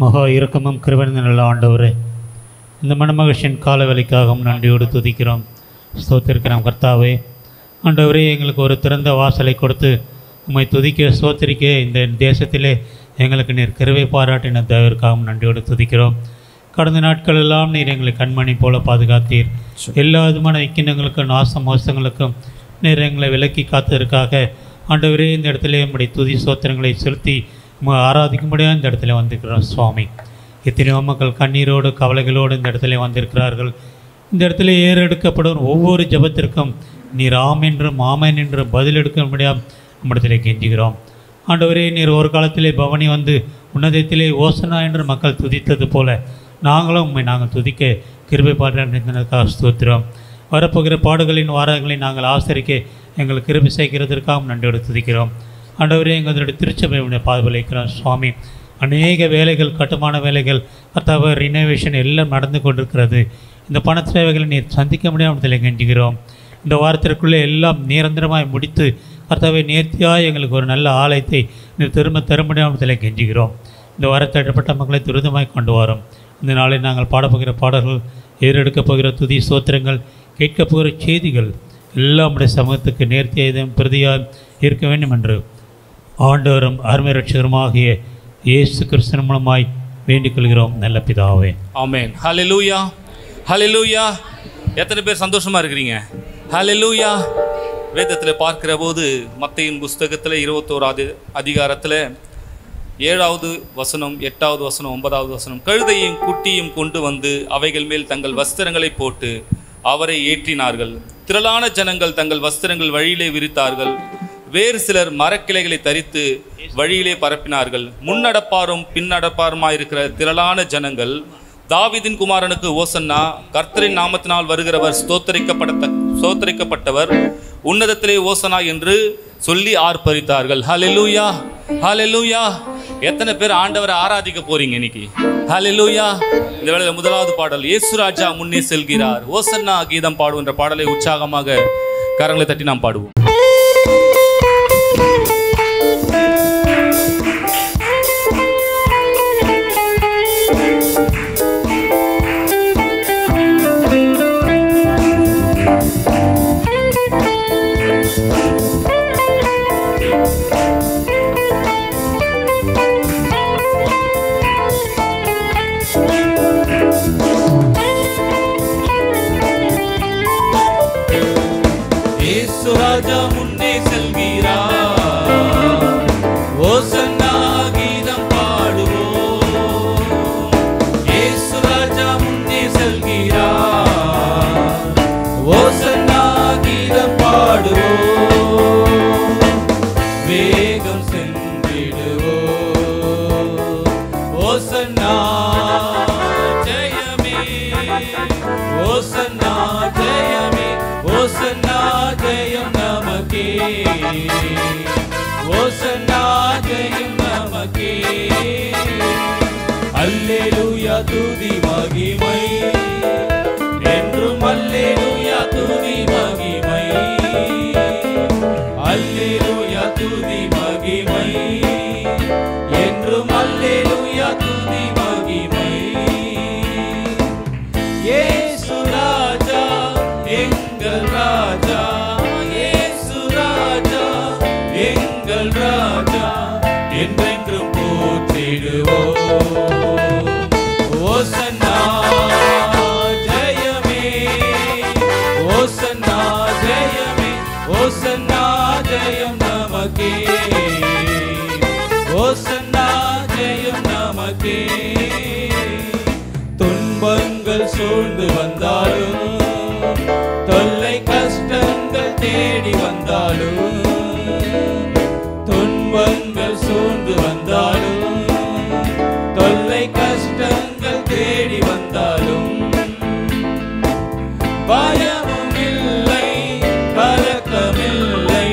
மகா இரக்கமும் கிருபையும் நல்ல ஆண்டவரே, இந்த மனமகிழ்ச்சியின் கால வேலைக்காகவும் நன்றியோடு துதிக்கிறோம், ஸ்தோத்திரிக்கிறோம். கர்த்தாவே ஆண்டவரே, எங்களுக்கு ஒரு திறந்த வாசலை கொடுத்து உம்மை துதிக்க ஸ்தோத்திரிக்க இந்த தேசத்திலே எங்களுக்கு நீர் கிருபை பாராட்டின தயவிற்காகவும் நன்றியோடு துதிக்கிறோம். கடந்த நாட்கள் எல்லாம் நீர் எங்களை கண்மணி போல பாதுகாத்தீர். எல்லா விதமான இக்கினங்களுக்கும் நாச மோசங்களுக்கும் நீர் எங்களை விலக்கி காத்ததற்காக ஆண்டவரே, இந்த இடத்துல நம்முடைய துதி சோத்திரங்களை செலுத்தி ஆராதிக்கும்படியாக இந்த இடத்துல வந்திருக்கிறோம். சுவாமி, எத்தனையோ மக்கள் கண்ணீரோடு கவலைகளோடு இந்த இடத்துல வந்திருக்கிறார்கள். இந்த இடத்துல ஏறெடுக்கப்படும் ஒவ்வொரு ஜபத்திற்கும் நீர் ஆம் என்றும் ஆமேன் என்றும் பதில் எடுக்க முடியாது நம்மிடத்திலே கெஞ்சுகிறோம். ஆண்டவரே, நீர் ஒரு காலத்திலே பவனி வந்து உன்னதத்திலே ஓசனா என்று மக்கள் துதித்தது போல நாங்களும் உண்மை நாங்கள் துதிக்க கிருபை பாடுறதுக்காக ஸ்தோத்திரம். வரப்போகிற பாடுகளின் வாரங்களை நாங்கள் ஆசரிக்க எங்களுக்கு கிருபை செய்கிறதற்காகவும் நன்றியோடு துதிக்கிறோம். ஆண்டவரே, எங்களுடைய திருச்சபையுடைய பாதுகாக்கிறோம். சுவாமி, அநேக வேலைகள், கட்டுமான வேலைகள், கர்த்தாவே ரினோவேஷன் எல்லாம் நடந்து கொண்டிருக்கிறது. இந்த பண சேவைகளை நீர் சந்திக்க முடியாமல் கெஞ்சுகிறோம். இந்த வாரத்திற்குள்ளே எல்லாம் நிரந்தரமாய் முடித்து கர்த்தாவே நேர்த்தியாக எங்களுக்கு ஒரு நல்ல ஆலயத்தை நீர் திரும்ப தர முடியாமல் கெஞ்சுகிறோம். இந்த வாரத்தப்பட்ட மக்களை துரிதமாய் கொண்டு வரோம். இந்த நாளில் நாங்கள் பாடப்போகிற பாடல்கள், ஏறெடுக்கப் போகிற துதி சோத்திரங்கள், கேட்கப் போகிற செய்திகள் எல்லாம் நம்முடைய சமூகத்துக்கு நேர்த்தியாக பிரதியாக இருக்க வேண்டும் என்று ஆண்டவரும் அருமை ரட்சகருமாகிய இயேசு கிறிஸ்துவின் மூலமாய் வேண்டிக் கொள்கிறோம் நல்ல பிதாவே. ஆமென். ஹல்லேலூயா, ஹல்லேலூயா. எத்தனை பேர் சந்தோஷமா இருக்கிறீங்க? ஹல்லேலூயா. வேதத்தில் பார்க்கிற போது மத்தேயின் புஸ்தகத்தில் 21வது அதிகாரத்தில் 7வது வசனம், 8வது வசனம், 9வது வசனம், கழுதையும் குட்டியும் கொண்டு வந்து அவைகள் மேல் தங்கள் வஸ்திரங்களை போட்டு அவரை ஏற்றினார்கள். திரளான ஜனங்கள் தங்கள் வஸ்திரங்கள் வழியிலே விரித்தார்கள். வேறு சிலர் மரக்கிளைகளை தரித்து வழியிலே பரப்பினார்கள். முன்னடப்பாரும் பின்னடப்பாருமாயிருக்கிற திரளான ஜனங்கள், தாவீதின் குமாரனுக்கு ஓசன்னா, கர்த்தரின் நாமத்தினால் வருகிறவர் ஸ்தோத்தரிக்கப்பட்டவர், உன்னதத்திலே ஓசனா என்று சொல்லி ஆர்ப்பரித்தார்கள். ஹல்லேலூயா, ஹல்லேலூயா. எத்தனை பேர் ஆண்டவரை ஆராதிக்க போறீங்க இன்னைக்கு? ஹல்லேலூயா. இந்த வேளையில முதலாவது பாடல், இயேசு ராஜா முன்னே செல்கிறார், ஓசன்னா கீதம் பாடுகின்ற பாடலை உற்சாகமாக கரங்களை தட்டி நாம் பாடுவோம். ராஜா முன்னே செல்கிறார், ஓசன்னா கீதம் பாடுவோம். இயேசு ராஜா முன்னே செல்கிறார், ஓசன்னா கீதம் பாடுவோம். வேகம் சென்றிடுவோம், ஓசன்னா ஜெயமே, ஓசன்னா ஜெயமே, ஓசன்னா ஜெயம் நமக்கே, ஓசன்னா ஜெயம் நமக்கே. அல்லேலூயா துதி மகிமை என்றும், அல்லேலூயா துதி மகிமை, அல்லேலூயா துதி மகிமை என்றும், அல்லேலூயா துதி மகிமை. இயேசு ராஜா எங்கள் ராஜா, இயேசு ராஜா எங்கள் ராஜா, என்றென்றும் போற்றிடுவோம். ஓசன்னா ஜெயமே, ஓசன்னா ஜெயமே, ஓசன்னா ஜெயம் நமக்கே, ஓசன்னா ஜெயம் நமக்கே. துன்பங்கள் சூழ்ந்து வந்தாலும், தொல்லை கஷ்டங்கள் தேடி வந்தாலும், துன்பங்கள் சூழ்ந்து வந்தாலும், தொல்லை கஷ்டங்கள் தேடி வந்தாலும், பயமும் இல்லை கலக்கமில்லை,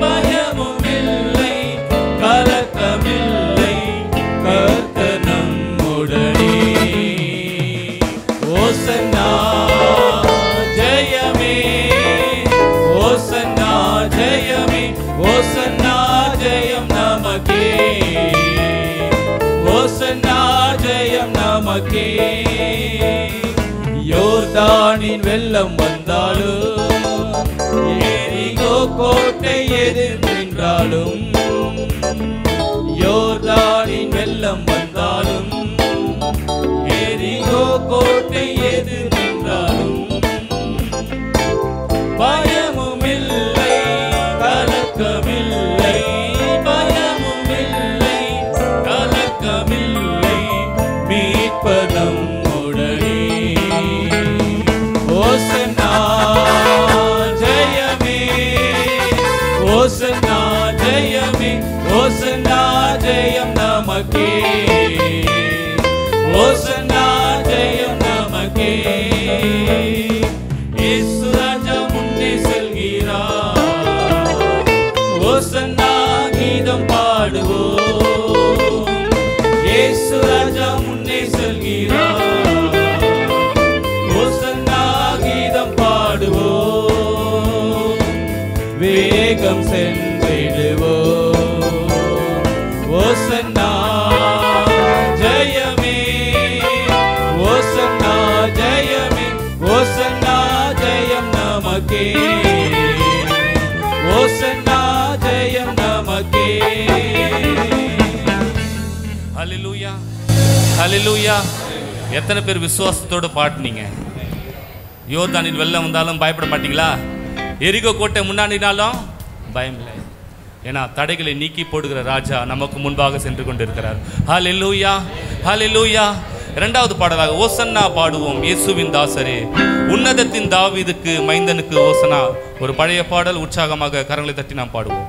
பயமும் இல்லை கலக்கமில்லை, கர்த்தர் நம்முடனே. ஓசன்னா ஜெயமே, ஓசன்னா ஜெயமே, ஓசன்னா ஜெயம் நமக்கே, ஓசன்னா ஜெயம் நமக்கே. யோர்தானின் வெள்ளம் வந்தாலும், எரிகோ கோட்டை எதிர் நின்றாலும், யோர்தானின் வெள்ளம் வந்தாலும், எரிகோ கோட்டை எதிர் நின்றாலும், பயமும் இல்லை கலக்கமில்லை, பயமும் இல்லை கலக்கமில்லை, மீட்பதம் உடனே. ஓசன்னா ஜெயமே, ஓசன்னா ஜெயமே, ஓசன்னா ஜெயம் நமக்கே, ஓசன்னா ஜெயம் நமக்கே. இயேசு ராஜா முன்னே செல்கிறார், ஓசன்னா கீதம் பாடுவோம். இயேசு ராஜா முன்னே செல்கிறார், ஓசன்னா கீதம் பாடுவோம். வேகம் சென்றிடுவோம், ஓசன்னா ஜெயமே, ஓசன்னா ஜெயமே, ஓசன்னா ஜெயம் நமக்கே, ஓசன்னா ஜெயம் நமக்கே. ஹல்லேலூயா, ஹல்லேலூயா. எத்தனை பேர் விசுவாசத்தோடு பாடினீங்க? யோர்தானின் வெள்ளம் வந்தாலும் பயப்பட மாட்டீங்களா? எரிகோ கோட்டை முன்னாடினாலும் பயம் இல்லை. ஏன்னா தடைகளை நீக்கி போடுகிற ராஜா நமக்கு முன்பாக சென்று கொண்டிருக்கிறார். ஹல்லேலூயா, ஹல்லேலூயா. இரண்டாவது பாடலாக ஓசன்னா பாடுவோம் இயேசுவின் தாசரே, உன்னதத்தின் தாவீதுக்கு மைந்தனுக்கு ஓசனா. ஒரு பழைய பாடல், உற்சாகமாக கரங்களை தட்டி நாம் பாடுவோம்.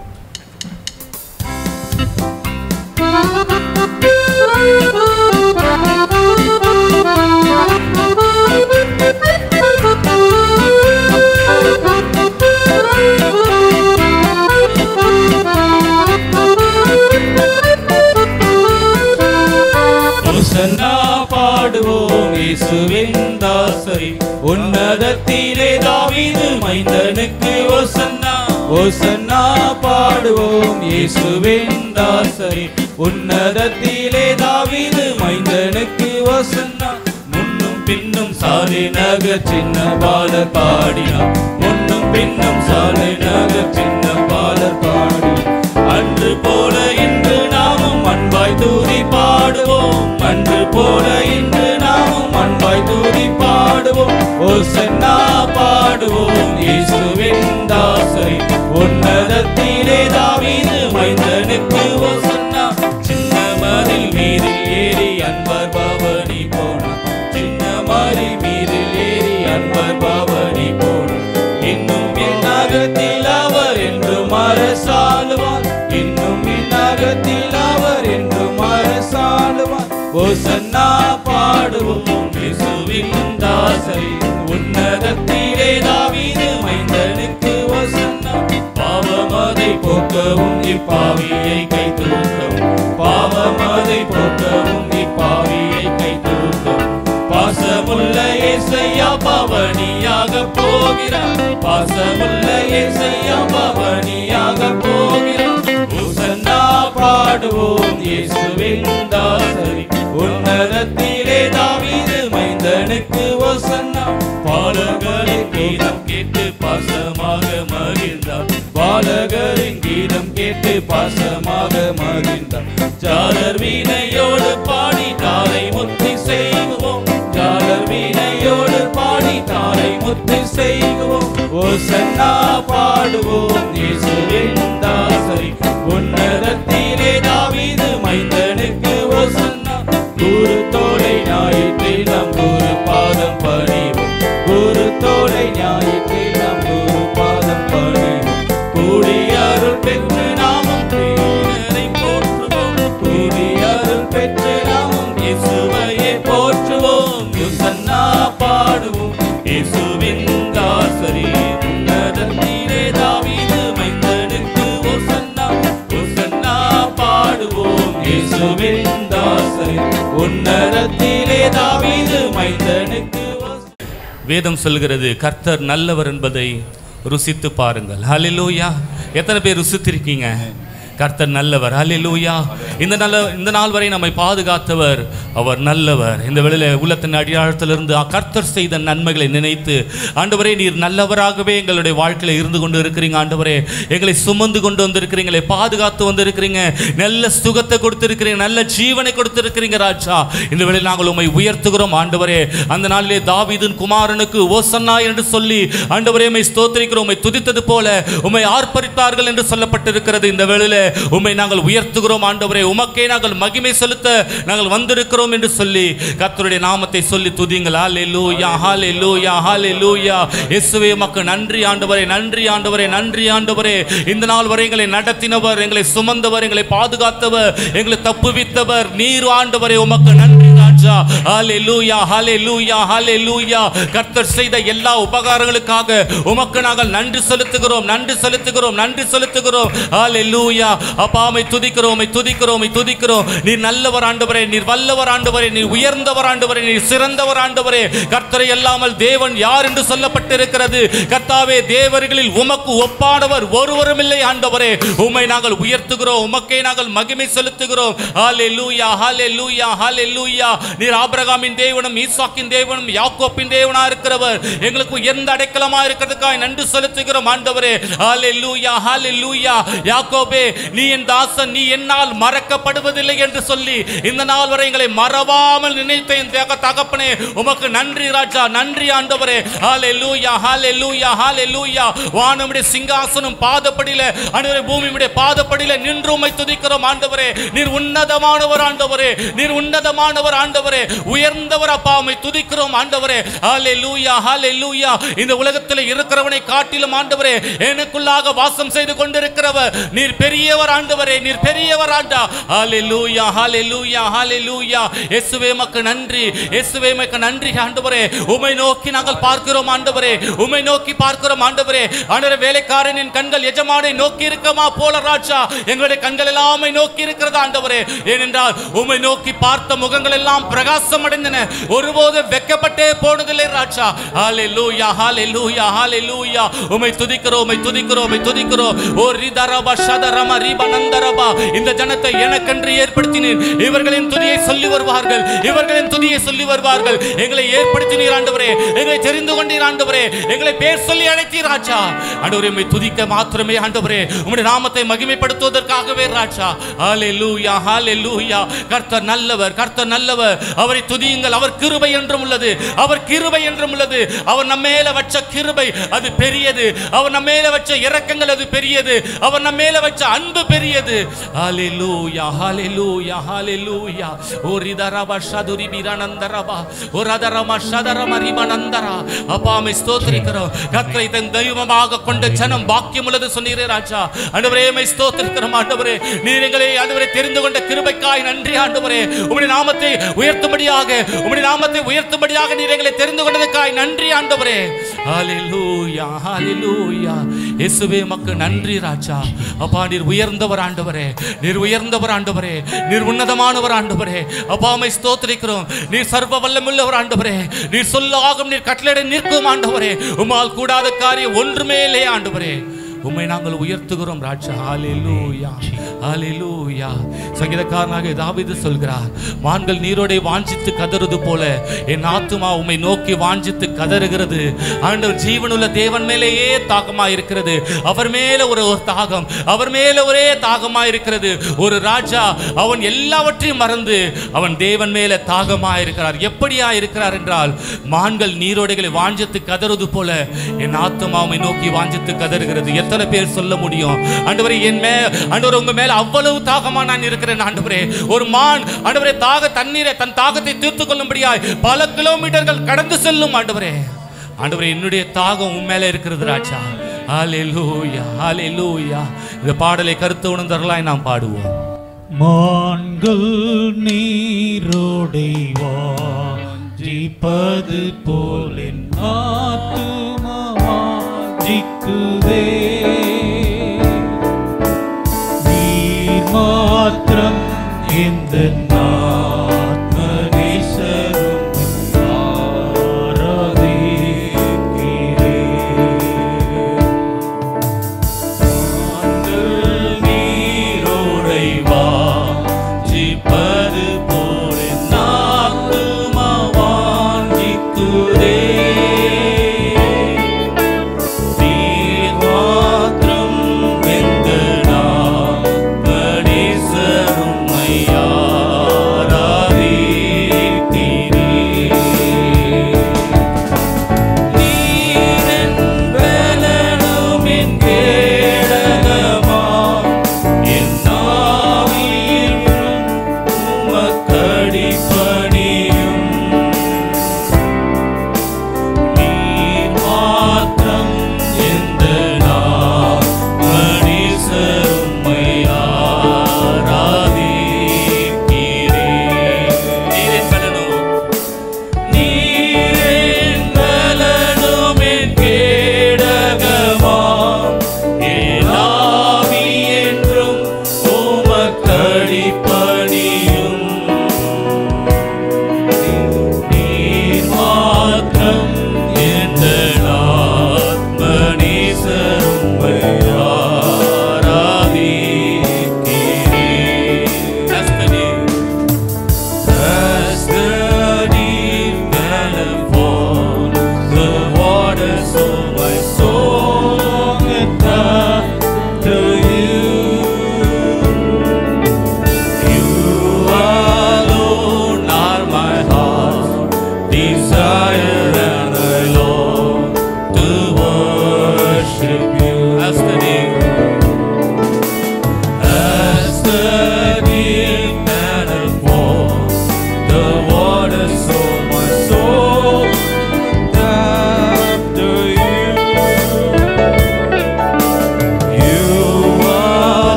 ஓசன்னா பாடுவோம் இயேசுவின் தாசரே, உன்னதத்திலே தாவீது மைந்தனுக்கு ஓசன்னா. ஓசன்னா பாடுவோம் இயேசுவின் தாசரே, உன்னதத்திலே தாவீது மைந்தனுக்கு ஓசன்னா. முன்னும் பின்னும் சாலை நகர் சின்ன பாலர் பாடினார், முன்னும் பின்னும் சாலை நகர் சின்ன பாலர் பாடினார். அன்று போல இன்று நாமும் அன்பாய் தூதி பாடுவோம், அன்று போல இன்று நாமும் அன்பாய் தூதி பாடுவோம். ஓசன்னா பாடுவோம் இயேசுவின் தாசரே, உன்னதத்திலே தாவீது மைந்தனுக்கு ஓசன்னா. சின்ன மதில் மீதில் ஏறி அன்பர் பவனி போனார், சின்ன மதில் மீதில் ஏறி அன்பர் பவனி போனார். இன்னும் என் அகத்தில் அவர் என்றும் அரசாளுவார், இன்னும் என் அகத்தில் அவர் என்றும் அரசாளுவார். ஓசன்னா பாடுவோம் இயேசுவின் தாசரே, உன்னதத்திலே தாவீது மைந்தனுக்கு ஓசன்னா. பாவமதை போக்கவும் இப்பாவியை கை தூக்கவும், பாவமதை போக்கவும் இப்பாவியை கை தூக்கவும். பாசமுள்ள இயேசையா பவனியாக போகிறார், பாசமுள்ள இயேசையா பவனியாக போகிறார். ஓசன்னா பாடுவோம் இயேசுவின் தாசரே, உன்னதத்திலே தாவீது மைந்தனுக்கு ஓசன்னா. பாலகரின் கீதம் கேட்டு பாசமாக மகிழ்ந்தார், பாலகரின் கீதம் கேட்டு பாசமாக மகிழ்ந்தார். ஜாலர் வீணையோடு பாடி தாரை முத்தி செய்வோம், ஜாலர் வீணையோடு பாடி தாரை முத்தி செய்வோம். ஓசன்னா பாடுவோம் இயேசுவின் தாசரே, உன்னதத்திலே தாவீது மைந்தனுக்கு ஓசன்னா. குரு தோளை ஞாயிற்றில் நாம் குரு பாதம் பணிவோம், குரு தோளை ஞாயிற்றில் நாம் குரு பாதம் பணிவோம். கூடி அருள் பெற்று நாமும் கிறிஸ்துவை போற்றுவோம், கூடி அருள் பெற்று நாமும் இயேசுவையே போற்றுவோம். ஓசன்னா பாடுவோம் இயேசுவின் தாசரே, உன்னதத்திலே தாவீது மைந்தனுக்கு ஓசன்னா. ஓசன்னா பாடுவோம் இயேசுவின் தாசரே, உன்னதத்திலே தாவீது மைந்தனுக்கு. வேதம் சொல்கிறது கர்த்தர் நல்லவர் என்பதை ருசித்து பாருங்கள். ஹல்லேலூயா. எத்தனை பேர் ருசித்திருக்கீங்க? கர்த்தர் நல்லவர். ஹல்லேலூயா. இந்த நாள் வரை நம்மை பாதுகாத்தவர், அவர் நல்லவர். இந்த வேளையிலே உள்ளத்தின் அடியாழத்திலிருந்து கர்த்தர் செய்த நன்மைகளை நினைத்து, ஆண்டவரே நீர் நல்லவராகவே எங்களுடைய வாழ்க்கையில் இருந்து கொண்டு இருக்கிறீங்க. ஆண்டவரே எங்களை சுமந்து கொண்டு வந்திருக்கிறீங்களே, பாதுகாத்து வந்திருக்கிறீங்க, நல்ல சுகத்தை கொடுத்திருக்கிறீங்க, நல்ல ஜீவனை கொடுத்திருக்கிறீங்க ராஜா. இந்த வேளையில் நாங்கள் உம்மை உயர்த்துகிறோம் ஆண்டவரே. அந்த நாளிலே தாவீதின் குமாரனுக்கு ஓசன்னா என்று சொல்லி ஆண்டவரே உம்மை ஸ்தோத்திரிக்கிறோம். உம்மை துதித்தது போல உம்மை ஆர்ப்பரித்தார்கள் என்று சொல்லப்பட்டிருக்கிறது. இந்த வேளையிலே உம்மை நாங்கள் உயர்த்துகிறோம் ஆண்டவரே. உமக்கே நாங்கள் மகிமை செலுத்த நாங்கள் வந்திருக்கிறோம் என்று சொல்லி கர்த்தருடைய நாமத்தை சொல்லி துதிங்கள். ஹல்லேலூயா, ஹல்லேலூயா, ஹல்லேலூயா. இயேசுவே உமக்கு நன்றி ஆண்டவரே, நன்றி ஆண்டவரே, நன்றி ஆண்டவரே. இந்த நாள் வரை எங்களை நடத்தினவர், எங்களை சுமந்தவர், எங்களை பாதுகாத்தவர், எங்களை தப்புவித்தவர் நீர் ஆண்டவரே. உமக்கு நன்றி ராஜா. ஹல்லேலூயா, ஹல்லேலூயா, ஹல்லேலூயா. கர்த்தர் செய்த எல்லா உபகாரங்களுக்காக உமக்கு நாங்கள் நன்றி செலுத்துகிறோம், நன்றி செலுத்துகிறோம், நன்றி செலுத்துகிறோம். ஹல்லேலூயா. அப்பா உம்மை துதிக்கிறோம், உம்மை துதிக்கிறோம், உம்மை துதிக்கிறோம். நீர் நல்லவர் ஆண்டவரே, நீர் வல்லவர் ஆண்டவரே, நீர் உயர்ந்தவர் ஆண்டவரே, நீர் சிறந்தவர் ஆண்டவரே. கர்த்தரை அல்லாமல் தேவன் யார் என்று சொல்லப்பட்டிருக்கிறது. கர்த்தாவே, தேவர்களில் உமக்கு ஒப்பானவர் ஒருவரும் இல்லை ஆண்டவரே. உம்மை நாங்கள் உயர்த்துகிறோம், உமக்கே நாங்கள் மகிமை செலுத்துகிறோம். ஹல்லேலூயா, ஹல்லேலூயா, ஹல்லேலூயா. நீர் ஆபிரகாமின் தேவனும் ஈசாக்கின் தேவனும் யாக்கோபின் தேவனா இருக்கிறவர். எங்களுக்கு உயர்ந்த அடைக்கலமா இருக்கிறதுக்காக நன்றி செலுத்துகிறோம் ஆண்டவரே. ஹல்லேலூயா, ஹல்லேலூயா. யாக்கோபே, நீ என் தாசன், நீ என்னால் மறக்கப்படுவதில்லை என்று சொல்லி இந்த நாள் வரை எங்களை மறவாமல் நினைத்த என் தகப்பனே, உமக்கு நன்றி ராஜா, நன்றி ஆண்டவரே. ஹல்லேலூயா, ஹல்லேலூயா, ஹல்லேலூயா. வானமுடைய சிங்காசனம் பாதப்படியில ஆண்டவரே, பூமியுடைய பாதப்படியில நின்று உம்மை துதிக்கிறோம் ஆண்டவரே. நீர் உன்னதமானவர் ஆண்டவரே, நீர் உன்னதமானவர் ஆண்டவரே, உயர்ந்தவர் அப்பா. உம்மை துதிக்கிறோம் ஆண்டவரே. ஹல்லேலூயா, ஹல்லேலூயா. இந்த உலகத்தில் இருக்கிறவனை காட்டிலும் ஆண்டவரே எனக்குள்ளாக வாசம் செய்து கொண்டிருக்கிறவர் நீர் பெரியவர் ஆண்டவரே, நீர் பெரியவர் ஆண்டா. ஹல்லேலூயா, ஹல்லேலூயா, ஹல்லேலூயா. இயேசுவே உமக்கு நன்றி, இயேசுவே உமக்கு நன்றி ஆண்டவரே. உம்மை நோக்கி நாங்கள் பார்க்கிறோம் ஆண்டவரே, உம்மை நோக்கி பார்க்கிறோம் ஆண்டவரே. ஆண்டவரே, வேலைக்காரனின் கண்கள் எஜமானை நோக்கி இருக்கமா போல ராஜா, எங்களுடைய கண்கள் எல்லாம் உம்மை நோக்கி இருக்கிறது ஆண்டவரே. ஏனென்றால் உம்மை நோக்கி பார்த்த முகங்கள் எல்லாம் பிரகாசம் அடைந்தன, ஒருபோது வெட்கப்பட்டே போனதில்லை ராஜா. ஹல்லேலூயா, ஹல்லேலூயா, ஹல்லேலூயா. உம்மை துதிக்கிறோம், உம்மை துதிக்கிறோம், உம்மை துதிக்கிறோம். ஓ ரிதரபா ஷதரம ரிபனந்தரபா. இந்த ஜனத்தை எனக்கென்று ஏற்படுத்தினீர், இவர்களின் துதியை சொல்லி வருவார்கள், இவர்களின் துதியை சொல்லி வருவார்கள். எங்களை ஏற்படுத்தினீர் ஆண்டவரே, எங்களை தெரிந்து கொண்டீர் ஆண்டவரே, எங்களை பேர் சொல்லி அழைத்தீர் ராஜா. ஆண்டவரே, உம்மை துதிக்க மாத்திரமே ஆண்டவரே, உம்முடைய நாமத்தை மகிமைப்படுத்துவதற்காகவே ராஜா. ஹல்லேலூயா, ஹல்லேலூயா. கர்த்தர் நல்லவர், கர்த்தர் நல்லவர். அவரை துதியுங்கள், அவர் கிருபை என்றும் உள்ளது, அவர் கிருபை என்றும் உள்ளது. அவர் நம்ம மேல வச்ச கிருபை அது பெரியது, அவர் நம்ம மேல வச்ச இரக்கங்கள் அது பெரியது, அவர் நம்ம மேல வச்ச அன்பு பெரியது. ஹல்லேலூயா, ஹல்லேலூயா, ஹல்லேலூயா. ஓரிதரபா ஷதுரி பிரணந்தரபா ஓரதரம ஷதரம ரிபனந்தரா. அப்பா உம்மை ஸ்தோத்திரிக்கிறோம். கர்த்தரை தன் தெய்வமாக கொண்ட ஜனம் பாக்கியம் உள்ளது சொன்னீரே ராஜா. ஆண்டவரே, உம்மை ஸ்தோத்திரிக்கிறோம் ஆண்டவரே. நீர் எங்களை ஆண்டவரே தெரிந்து கொண்ட கிருபைக்காய் நன்றி ஆண்டவரே. உம்முடைய நாமத்தை உயர்த்தும்படியாக, உம்முடைய நாமத்தை உயர்த்தும்படியாக நீர் எங்களை தெரிந்து கொண்டதற்காய் நன்றி ஆண்டவரே. ஹல்லேலூயா, ஹல்லேலூயா. இயேசுவே உமக்கு நன்றி ராஜா. அப்பா, நீர் உயர்ந்தவர் ஆண்டவரே, நீர் உயர்ந்தவர் ஆண்டவரே, நீர் உன்னதமானவர் ஆண்டவரே. அப்பா உம்மை ஸ்தோத்திரிக்கிறோம். நீர் சர்வ வல்லமுள்ளவர் ஆண்டவரே, நீர் சொல்லாகும், நீர் கட்டளையிட நிற்கும் ஆண்டவரே. உம்மால் கூடாத காரியம் ஒன்றுமே இல்லை ஆண்டவரே. உம்மை நாங்கள் உயர்த்துகிறோம் ராஜா. ஹல்லேலூயா, ஹல்லேலூயா. சங்கீதக்காரனாகிய தாவீது சொல்கிறார், மான்கள் நீரோடை வாஞ்சித்து கதறுது போல என் ஆத்துமா உம்மை நோக்கி வாஞ்சித்து கதறுகிறது. ஆண்டவர் ஜீவனுள்ள தேவன் மேலேயே தாகமாக இருக்கிறது. அவர் மேல ஒரு தாகம், அவர் மேல ஒரே தாகமாக இருக்கிறது. ஒரு ராஜா அவன் எல்லாவற்றையும் மறந்து அவன் தேவன் மேல தாகமாக இருக்கிறார். எப்படியா இருக்கிறார் என்றால், மான்கள் நீரோடைகளை வாஞ்சித்து கதறுது போல என் ஆத்துமா உம்மை நோக்கி வாஞ்சித்து கதறுகிறது. எத்தனை பேர் சொல்ல முடியும்? ஆண்டவரே, என் ஆண்டவரே, உங்க மேல அவ்வளவு தாகமா நான் இருக்கிறேன் ஆண்டவரே. ஒரு மான் ஆண்டவரே தண்ணீரை தன் தாகத்தை தீர்த்துக் கொள்ளும்படியாய் பல கிலோமீட்டர்கள் கடந்து செல்லும் ஆண்டவரே. ஆண்டவரே, என்னுடைய தாகம் உன் மேல இருக்கிறது ராஜா. ஹல்லேலூயா, ஹல்லேலூயா. இந்த பாடலை கருத்து உணர்ந்தவர்களாய் நாம் பாடுவோம். மான்கள் நீரோடை வாஞ்சிப்பது போல் என் ஆத்துமா வாஞ்சிக்குதே. நீர் மாத்திரம் இந்த நீரோ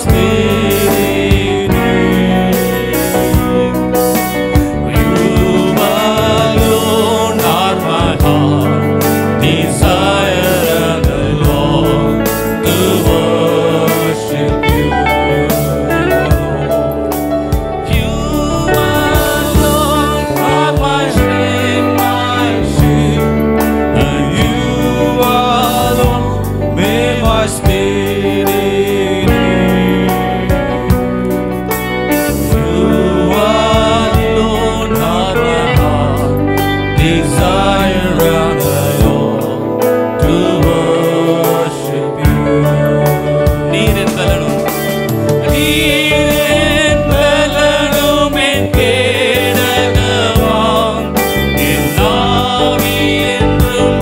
spirit. You alone are my heart desire, the Lord, to worship you. You alone are my strength, my shield, and you alone may my spirit. You alone are my heart desire, and the Lord, to worship you. நீரின் பலனும் நீரின் பலனும் என் கேடகமாம், என் ஆவி என்றும்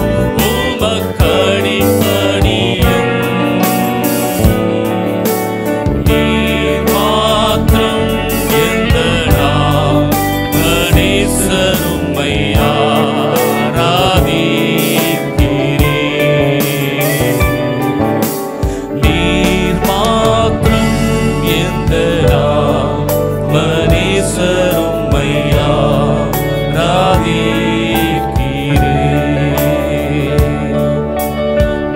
உமக்கடிபணியும். நீர் மாத்திரம் எந்த மனீசர் உம்மை ஆராதிக்கிறேன். நீர் மாத்திரம் எந்த மனீசர் உம்மை ஆராதிக்கிறேன்.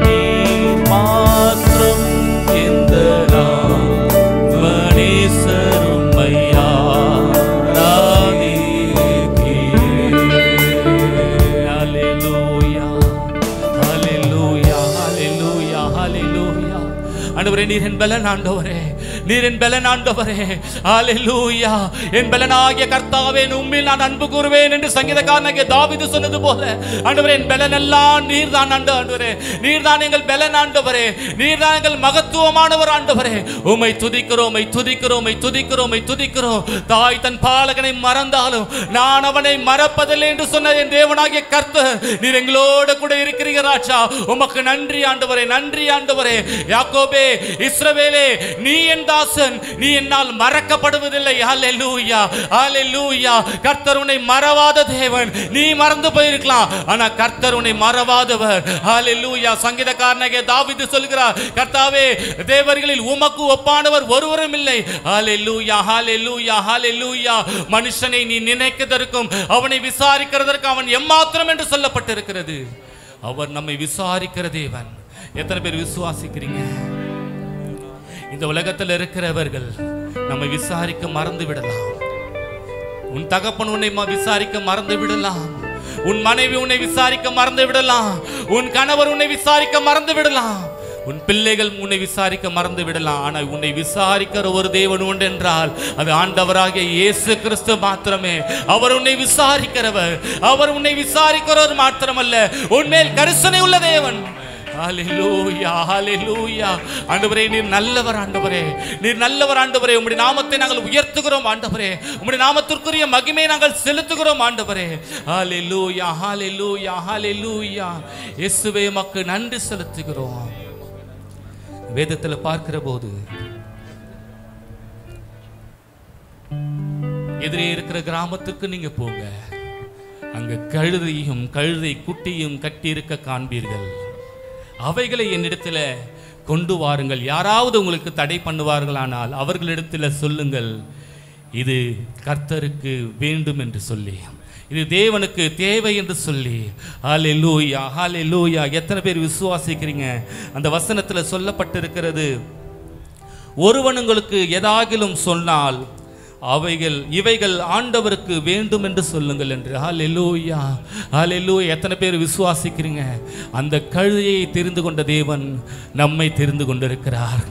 நீர் மாத்திரம் எந்த மனீசர் உம்மை ஆராதிக்கிறேன். ஹல்லேலூயா, ஹல்லேலூயா, ஹல்லேலூயா, ஹல்லேலூயா. ஆண்டவரே, நீர் என் பலன் ஆண்டவரே, நீர் என் பலன் ஆண்டவரே. ஹல்லேலூயா. என் பலனாகிய கர்த்தாவே, உம்மில் நான் அன்பு கூறுவேன் என்று சங்கீதக்காரனாகிய தாவீது சொன்னது போல ஆண்டவரே, என் பலன் எல்லாம் நீர் தான் ஆண்டவரே. நீர் தான் எங்கள் பலன் ஆண்டவரே. நீர் தான் எங்கள் மகத்துவமானவர் ஆண்டவரே. உம்மை துதிக்கிறோம், உம்மை துதிக்கிறோம், உம்மை துதிக்கிறோம், உம்மை துதிக்கிறோம். தாய் தன் பாலகனை மறந்தாலும் நான் அவனை மறப்பதில்லை என்று சொன்ன என் தேவனாகிய கர்த்தர், நீர் எங்களோடு கூட இருக்கிறீங்க ராஜா. உமக்கு நன்றி ஆண்டவரே, நன்றி ஆண்டவரே. யாக்கோபே, இஸ்ரவேலே, நீ என் தாசன், நீ என்னால் மறக்கப்படுவதில்லை. ஹல்லேலூயா, ஹல்லேலூயா. கர்த்தர் உன்னை மறவாத தேவன். நீ மறந்து போயிருக்கலாம், ஆனா கர்த்தர் உன்னை மறவாதவர். ஹல்லேலூயா. சங்கீதக்காரனாகிய தாவீது சொல்கிறார், கர்த்தாவே, தேவர்களில் உமக்கு ஒப்பானவர் ஒருவரும் இல்லை. ஹல்லேலூயா, ஹல்லேலூயா, ஹல்லேலூயா. மனுஷனை நீ நினைக்கிறதற்கும் அவனை விசாரிக்கிறதற்கும் அவன் எம்மாத்திரம் என்று சொல்லப்பட்டிருக்கிறது. அவர் நம்மை விசாரிக்கிற தேவன். எத்தனை பேர் விசுவாசிக்கிறீங்க? இந்த உலகத்தில் இருக்கிறவர்கள் நம்மை விசாரிக்க மறந்து விடலாம். உன் தகப்பன் உன்னை விசாரிக்க மறந்து விடலாம். உன் மனைவி உன்னை விசாரிக்க மறந்து விடலாம். உன் கணவர் உன்னை விசாரிக்க மறந்து விடலாம். உன் பிள்ளைகள் உன்னை விசாரிக்க மறந்து விடலாம். ஆனால் உன்னை விசாரிக்கிற ஒரு தேவன் உண்டு என்றால் அது ஆண்டவராகிய இயேசு கிறிஸ்து மாத்திரமே. அவர் உன்னை விசாரிக்கிறவர். அவர் உன்னை விசாரிக்கிறவர் மாத்திரமல்ல, உன்மேல் கரிசனை உள்ள தேவன். ஹல்லேலூயா, ஹல்லேலூயா. ஆண்டவரே, நீர் நல்லவர் ஆண்டவரே, நீர் நல்லவர் ஆண்டவரே. உம்முடைய நாமத்தை நாங்கள் உயர்த்துகிறோம் ஆண்டவரே. உம்முடைய நாமத்திற்குரிய மகிமையை நாங்கள் செலுத்துகிறோம் ஆண்டவரே. ஹல்லேலூயா, ஹல்லேலூயா, ஹல்லேலூயா. இயேசுவே, உமக்கு நன்றி செலுத்துகிறோம். வேதத்தில் பார்க்கிற போது எதிரே இருக்கிற கிராமத்துக்கு நீங்க போங்க, அங்க கழுதையும் கழுதை குட்டியும் கட்டி இருக்க காண்பீர்கள். அவைகளை என்னிடத்தில் கொண்டு வாருங்கள். யாராவது உங்களுக்கு தடை பண்ணுவார்களானால் அவர்களிடத்தில் சொல்லுங்கள், இது கர்த்தருக்கு வேண்டும் என்று சொல்லி, இது தேவனுக்கு தேவை என்று சொல்லி. ஹல்லேலூயா, ஹல்லேலூயா. எத்தனை பேர் விசுவாசிக்கிறீங்க? அந்த வசனத்தில் சொல்லப்பட்டிருக்கிறது, ஒருவன் உங்களுக்கு எதாகிலும் சொன்னால் இவைகள் ஆண்டவருக்கு வேண்டும் என்று சொல்லுங்கள் என்று. ஹல்லேலூயா, ஹல்லேலூயா. எத்தனை பேர் விசுவாசிக்கிறீங்க? அந்த கழுதையை தெரிந்து கொண்ட தேவன் நம்மை தெரிந்து கொண்டிருக்கிறார்.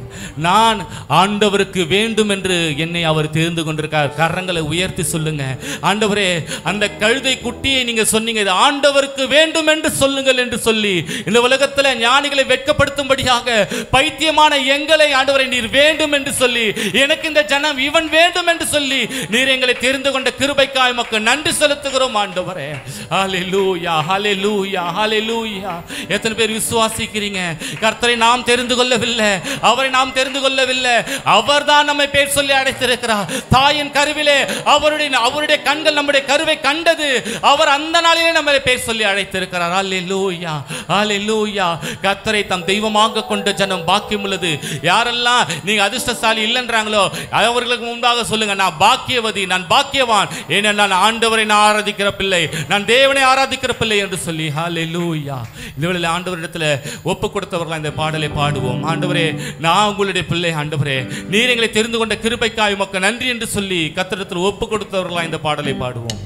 நான் ஆண்டவருக்கு வேண்டும் என்று என்னை அவர் தெரிந்து கொண்டிருக்கிறார். கரங்களை உயர்த்தி சொல்லுங்க, ஆண்டவரே, அந்த கழுதை குட்டியை நீங்க சொன்னீங்க, இது ஆண்டவருக்கு வேண்டும் என்று சொல்லுங்கள் என்று சொல்லி இந்த உலகத்தில் ஞானிகளை வெட்கப்படுத்தும்படியாக பைத்தியமான எங்களை ஆண்டவரை நீர் வேண்டும் என்று சொல்லி, எனக்கு இந்த ஜனம் இவன் வேண்டும் என்று சொல்லி நீர் எங்களை தெரிந்து கொண்ட கிருபைக்காய் உமக்கு நன்றி செலுத்துகிறோம் ஆண்டவரே. ஹல்லேலூயா ஹல்லேலூயா ஹல்லேலூயா. எத்தனை பேர் விசுவாசிக்கிறீங்க? கர்த்தரை நாம் தெரிந்து கொள்ளவில்லை, அவரை நாம் தெரிந்து கொள்ளவில்லை. அவர்தான் நம்மை பேர் சொல்லி அழைத்திருக்கிறார். தாயின் கருவிலே அவருடைய கண்கள் நம்முடைய கருவை கண்டது. அவர் அந்த நாளிலே நம்மை பேர் சொல்லி அழைத்திருக்கிறார். ஹல்லேலூயா ஹல்லேலூயா. கர்த்தரை தம் தெய்வமாக கொண்ட ஜனம் பாக்கியம் உள்ளது. யாரெல்லாம் நீங்க அதிர்ஷ்டசாலி இல்லைன்றாங்களோ அவர்களுக்கு முன்பாக சொல்லுங்க, நான் பாக்கியவதி, நான் பாக்கியவான், ஏன்னா நான் ஆண்டவரை நான் ஆராதிக்கிற பிள்ளை, நான் தேவனை ஆராதிக்கிற பிள்ளை என்று சொல்லி. ஹல்லேலூயா. இந்த வேளையில் ஆண்டவரிடத்தில் ஒப்பு கொடுத்தவர்களாக இந்த பாடலை பாடுவோம். ஆண்டவரே, நான் உங்களுடைய பிள்ளை, ஆண்டவரே நீர் எங்களை தெரிந்து கொண்ட கிருபைக்காய் உமக்கு நன்றி என்று சொல்லி கர்த்தரிடத்தில் ஒப்பு கொடுத்தவர்களாக இந்த பாடலை பாடுவோம்.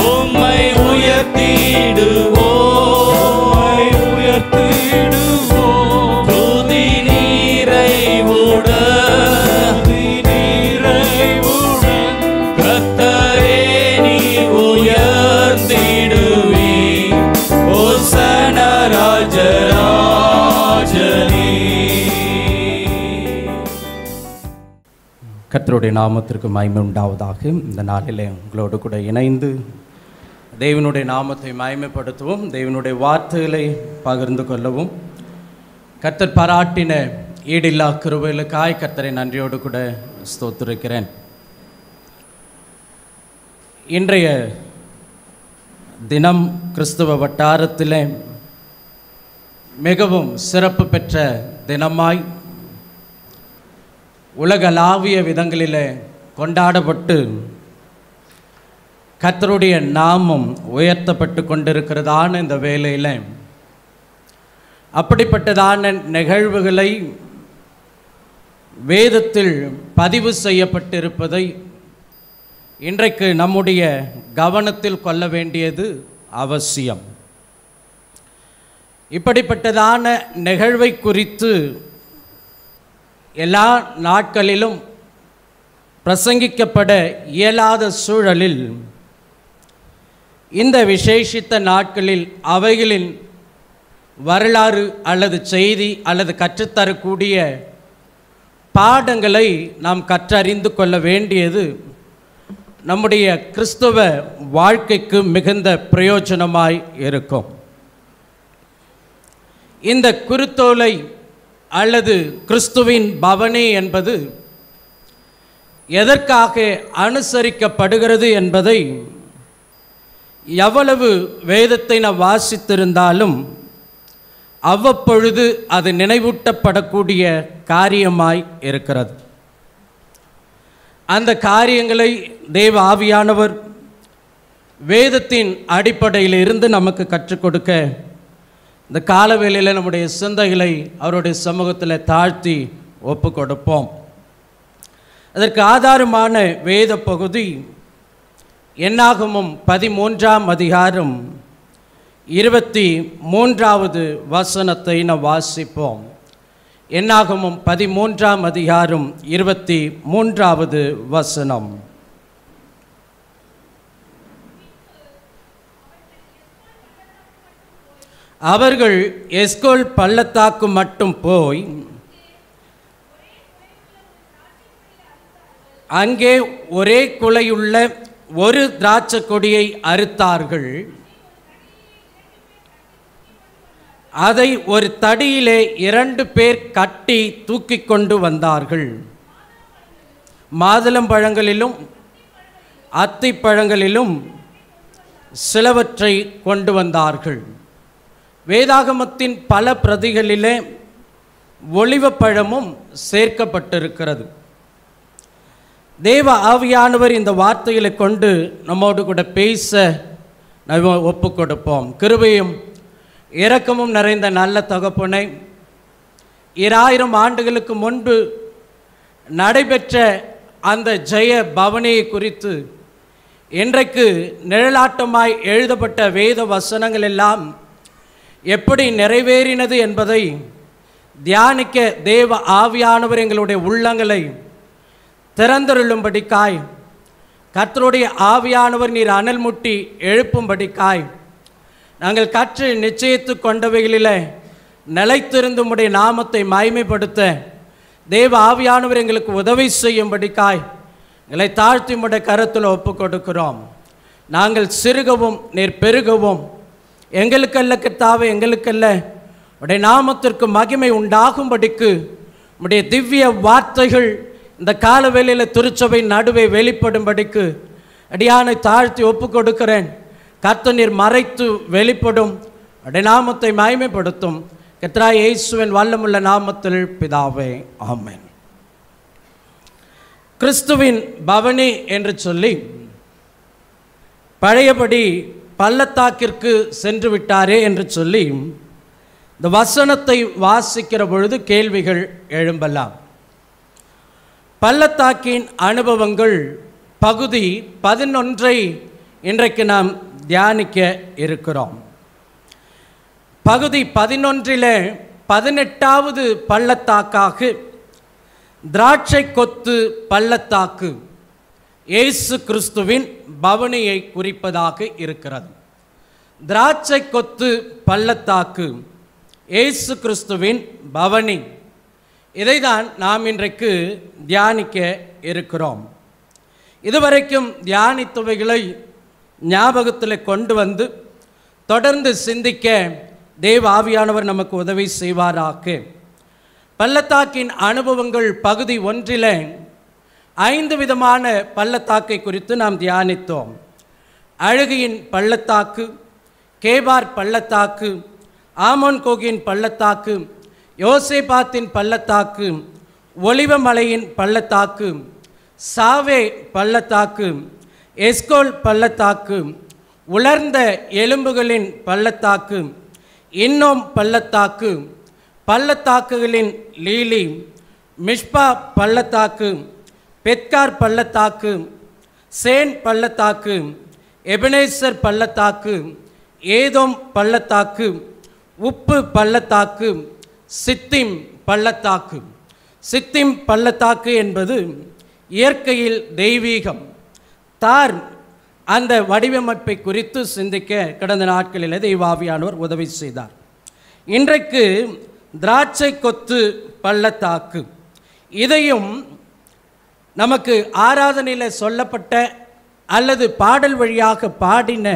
உம்மை உயர்த்திடுவோம் கர்த்தருடைய நாமத்திற்கு மகிமை உண்டாவதாக. இந்த நாளிலே உங்களோடு கூட இணைந்து தேவனுடைய நாமத்தை மகிமைப்படுத்தவும், தேவனுடைய வார்த்தைகளை பகிர்ந்து கொள்ளவும், கர்த்தர் பாராட்டின ஈடில்லா கிருபைகளுக்காய் கர்த்தரை நன்றியோடு கூட ஸ்தோத்திரிக்கிறேன். இன்றைய தினம் கிறிஸ்துவ வட்டாரத்திலே மிகவும் சிறப்பு பெற்ற தினமாய் உலகளாவிய விதங்களிலே கொண்டாடப்பட்டு கர்த்தருடைய நாமம் உயர்த்தப்பட்டு கொண்டிருக்கிறதான இந்த வேளையில் அப்படிப்பட்டதான நிகழ்வுகளை வேதத்தில் பதிவு செய்யப்பட்டிருப்பதை இன்றைக்கு நம்முடைய கவனத்தில் கொள்ள வேண்டியது அவசியம். இப்படிப்பட்டதான நிகழ்வை குறித்து எல்லா நாட்களிலும் பிரசங்கிக்கப்பட இயலாத சூழலில் இந்த விசேஷித்த நாட்களில் அவைகளின் வரலாறு அல்லது செய்தி அல்லது கற்றுத்தரக்கூடிய பாடங்களை நாம் கற்றறிந்து கொள்ள வேண்டியது நம்முடைய கிறிஸ்தவ வாழ்க்கைக்கு மிகுந்த பிரயோஜனமாய் இருக்கும். இந்த குருத்தோலை அல்லது கிறிஸ்துவின் பவனி என்பது எதற்காக அனுசரிக்கப்படுகிறது என்பதை எவ்வளவு வேதத்தை நாம் வாசித்திருந்தாலும் அவ்வப்பொழுது அது நினைவூட்டப்படக்கூடிய காரியமாய் இருக்கிறது. அந்த காரியங்களை தேவ ஆவியானவர் வேதத்தின் அடிப்படையில் இருந்து நமக்கு கற்றுக் கொடுக்க இந்த காலவேளையில் நம்முடைய சிந்தைகளை அவருடைய சமூகத்தில் தாழ்த்தி ஒப்பு கொடுப்போம். அதற்கு ஆதாரமான வேத பகுதி என்னாகமம் 13ஆம் அதிகாரம் 23வது வசனத்தை நாம் வாசிப்போம். என்னாகமம் 13ஆம் அதிகாரம் 23வது வசனம். அவர்கள் எஸ்கோல் பள்ளத்தாக்கு மட்டும் போய் அங்கே ஒரே குலையுள்ள ஒரு திராட்சை கொடியை அறுத்தார்கள். அதை ஒரு தடியிலே 2 பேர் கட்டி தூக்கி கொண்டு வந்தார்கள். மாதுளம்பழங்களிலும் அத்திப்பழங்களிலும் சிலவற்றை கொண்டு வந்தார்கள். வேதாகமத்தின் பல பிரதிகளிலே ஒலிவப்பழமும் சேர்க்கப்பட்டிருக்கிறது. தேவ ஆவியானவர் இந்த வார்த்தைகளை கொண்டு நம்மோடு கூட பேச நாம் ஒப்பு கொடுப்போம். கிருபையும் இரக்கமும் நிறைந்த நல்ல தகப்பனை, 2000 ஆண்டுகளுக்கு முன்பு நடைபெற்ற அந்த ஜெய பவனியை குறித்து இன்றைக்கு நிழலாட்டமாய் எழுதப்பட்ட வேத வசனங்கள் எல்லாம் எப்படி நிறைவேறினது என்பதை தியானிக்க தேவ ஆவியானவர் எங்களுடைய உள்ளங்களை திறந்தருளும்படிக்காய், கர்த்தருடைய ஆவியானவர் நீர் அனல் முட்டி எழுப்பும்படிக்காய், நாங்கள் கற்று நிச்சயித்து கொண்டவைகளில் நிலைத்திருந்து உம்முடைய நாமத்தை மகிமைப்படுத்த தேவ ஆவியானவர் எங்களுக்கு உதவி செய்யும்படிக்காய் எங்களை தாழ்த்தி உம்முடைய கரத்தில் ஒப்பு கொடுக்கிறோம். நாங்கள் சிறுகவும் நீர் பெருகவும், எங்களுக்கல்ல கர்த்தாவே, எங்களுக்கல்ல, உடைய நாமத்திற்கு மகிமை உண்டாகும்படிக்கு உடைய திவ்ய வார்த்தைகள் இந்த காலவேளையில் திருச்சபை நடுவே வெளிப்படும்படிக்கு அடியானை தாழ்த்தி ஒப்பு கொடுக்கிறேன். கர்த்தர் நீர் மறைத்து வெளிப்படும், உடைய நாமத்தை மகிமைப்படுத்தும். கர்த்தராகிய இயேசுவின் வல்லமுள்ள நாமத்தில் பிதாவே, ஆமென். கிறிஸ்துவின் பவனி என்று சொல்லி பழையபடி பள்ளத்தாக்கிற்கு சென்று விட்டாரே என்று சொல்லி இந்த வசனத்தை வாசிக்கிற பொழுது கேள்விகள் எழும்பலாம். பள்ளத்தாக்கின் அனுபவங்கள் பகுதி 11 இன்றைக்கு நாம் தியானிக்க இருக்கிறோம். பகுதி 11 18வது பள்ளத்தாக்காக திராட்சை கொத்து பள்ளத்தாக்கு இயேசு கிறிஸ்துவின் பவனியை குறிப்பதாக இருக்கிறது. திராட்சை கொத்து பள்ளத்தாக்கு இயேசு கிறிஸ்துவின் பவனி, இதைதான் நாம் இன்றைக்கு தியானிக்க இருக்கிறோம். இதுவரைக்கும் தியானித்தவைகளை ஞாபகத்தில் கொண்டு வந்து தொடர்ந்து சிந்திக்க தேவ ஆவியானவர் நமக்கு உதவி செய்வாராக. பள்ளத்தாக்கின் அனுபவங்கள் பகுதி 1 5 விதமான பள்ளத்தாக்கை குறித்து நாம் தியானித்தோம். அழுகையின் பள்ளத்தாக்கு, கேபார் பள்ளத்தாக்கு, ஆமோன்கோகின் பள்ளத்தாக்கு, யோசேபாத்தின் பள்ளத்தாக்கு, ஒலிவமலையின் பள்ளத்தாக்கு, சாவே பள்ளத்தாக்கு, எஸ்கோல் பள்ளத்தாக்கு, உலர்ந்த எலும்புகளின் பள்ளத்தாக்கு, இன்னோம் பள்ளத்தாக்கு, பள்ளத்தாக்குகளின் லீலி, மிஷ்பா பள்ளத்தாக்கு, பெத்கார் பள்ளத்தாக்கு, சேன் பள்ளத்தாக்கு, எபனேசர் பள்ளத்தாக்கு, ஏதோம் பள்ளத்தாக்கு, உப்பு பள்ளத்தாக்கு, சித்திம் பள்ளத்தாக்கு. சித்திம் பள்ளத்தாக்கு என்பது இயற்கையில் தெய்வீகம். தார் அந்த வடிவமைப்பை குறித்து சிந்திக்க கடந்த நாட்களில் தெய்வாவியானவர் உதவி செய்தார். இன்றைக்கு திராட்சை கொத்து பள்ளத்தாக்கு. இதையும் நமக்கு ஆராதனையில் சொல்லப்பட்ட அல்லது பாடல் வழியாக பாடின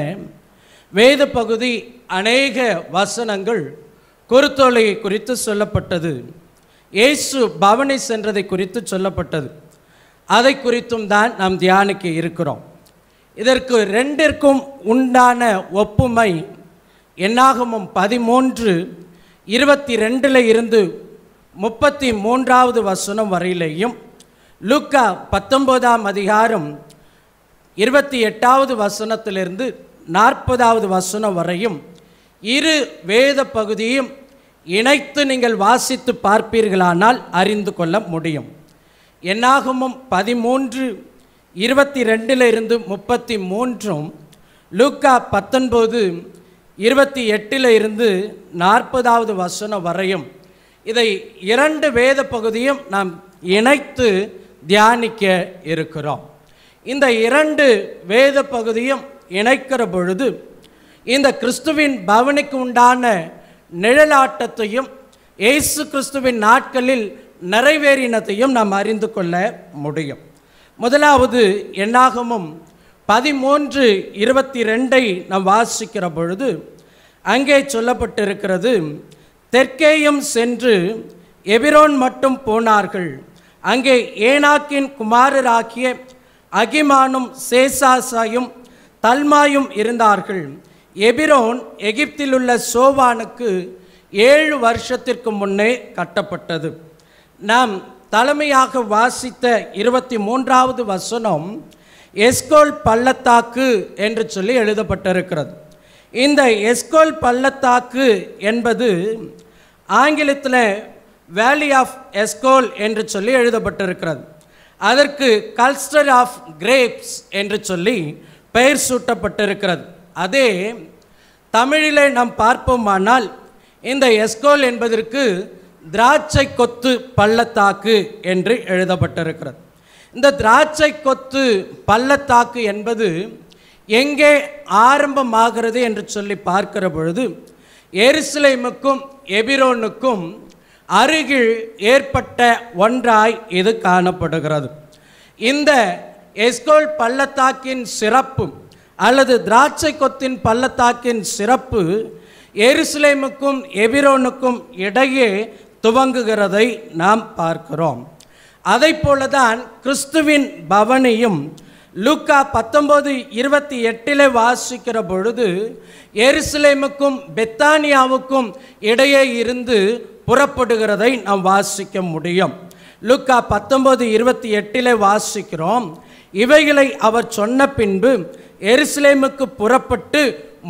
வேத பகுதி அநேக வசனங்கள் குருத்தோலையை குறித்து சொல்லப்பட்டது. இயேசு பவனி சென்றதை குறித்து சொல்லப்பட்டது. அதை குறித்தும் தான் நாம் தியானிக்க இருக்கிறோம். இதற்கு 2ற்கும் உண்டான ஒப்புமை என்னாகமம் 13:22 இருந்து 33வது வசனம் வரையிலேயும், லூக்கா 19ஆம் அதிகாரம் 28வது வசனத்திலிருந்து 40வது வசனம் வரையும் இரு வேத பகுதியும் இணைத்து நீங்கள் வாசித்து பார்ப்பீர்களானால் அறிந்து கொள்ள முடியும். என்னாகமம் 13:22 இருந்து 33, லூக்கா 19:28 இருந்து 40வது வசனம் வரையும் இதை 2 வேத பகுதியும் நாம் இணைத்து தியானிக்க இருக்கிறோம். இந்த 2 வேத பகுதியும் இணைக்கிற பொழுது இந்த கிறிஸ்துவின் பவனிக்கு உண்டான நிழலாட்டத்தையும் இயேசு கிறிஸ்துவின் நாட்களில் நிறைவேறினதையும் நாம் அறிந்து கொள்ள முடியும். முதலாவது என்னாகமம் 13:22 நாம் வாசிக்கிற பொழுது அங்கே சொல்லப்பட்டிருக்கிறது, தெற்கேயும் சென்று எபிரோன் மட்டும் போனார்கள். அங்கே ஏனாக்கின் குமாரராகிய அகிமானும் சேசாசாயும் தல்மாயும் இருந்தார்கள். எபிரோன் எகிப்தில் உள்ள சோவானுக்கு 7 வருஷத்திற்கு முன்னே கட்டப்பட்டது. நாம் தலைமையாக வாசித்த 23வது வசனம் எஸ்கோல் பள்ளத்தாக்கு என்று சொல்லி எழுதப்பட்டிருக்கிறது. இந்த எஸ்கோல் பள்ளத்தாக்கு என்பது ஆங்கிலத்தில் வேலி ஆஃப் எஸ்கோல் என்று சொல்லி எழுதப்பட்டிருக்கிறது. அதற்கு கல்ஸ்டர் ஆஃப் கிரேப்ஸ் என்று சொல்லி பெயர் சூட்டப்பட்டிருக்கிறது. அதே தமிழிலே நாம் பார்ப்போமானால் இந்த எஸ்கோல் என்பதற்கு திராட்சை கொத்து பள்ளத்தாக்கு என்று எழுதப்பட்டிருக்கிறது. இந்த திராட்சை கொத்து பள்ளத்தாக்கு என்பது எங்கே ஆரம்பமாகிறது என்று சொல்லி பார்க்கிற பொழுது எருசலேமுக்கும் எபிரோனுக்கும் அருகில் ஏற்பட்ட ஒன்றாய் இது காணப்படுகிறது. இந்த எஸ்கோல் பள்ளத்தாக்கின் சிறப்பு அல்லது திராட்சை கொத்தின் பள்ளத்தாக்கின் சிறப்பு எருசலேமுக்கும் எபிரோனுக்கும் இடையே துவங்குகிறதை நாம் பார்க்கிறோம். அதை போலதான் கிறிஸ்துவின் பவனியும் லூக்கா 19:28 வாசிக்கிற பொழுது எருசலேமுக்கும் பெத்தானியாவுக்கும் இடையே இருந்து புறப்படுகிறதை நாம் வாசிக்க முடியும். லூக்கா 19:28 வாசிக்கிறோம், இவைகளை அவர் சொன்ன பின்பு எருசலேமுக்கு புறப்பட்டு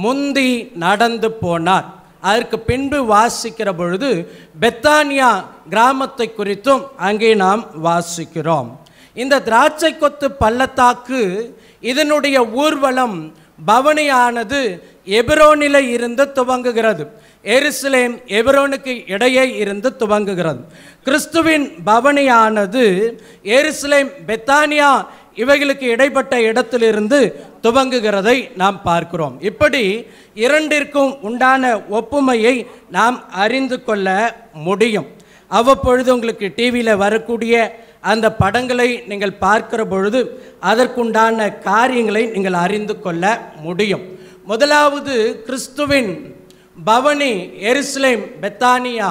முந்தி நடந்து போனார். அதற்கு பின்பு வாசிக்கிற பொழுது பெத்தானியா கிராமத்தை குறித்தும் அங்கே நாம் வாசிக்கிறோம். இந்த திராட்சை கொத்து பள்ளத்தாக்கு இதனுடைய ஊர்வலம் பவனியானது எபிரோனிலே இருந்து துவங்குகிறது. எருசலேம் எபிரோனுக்கு இடையே இருந்து துவங்குகிறது. கிறிஸ்துவின் பவனியானது எருசலேம் பெத்தானியா இவைகளுக்கு இடைப்பட்ட இடத்திலிருந்து துவங்குகிறதை நாம் பார்க்கிறோம். இப்படி இரண்டிற்கும் உண்டான ஒப்புமையை நாம் அறிந்து கொள்ள முடியும். அவ்வப்பொழுது உங்களுக்கு டிவியில் வரக்கூடிய அந்த படங்களை நீங்கள் பார்க்கிற பொழுது அதற்குண்டான காரியங்களை நீங்கள் அறிந்து கொள்ள முடியும். முதலாவது கிறிஸ்துவின் பவனி எருசலேம் பெத்தானியா.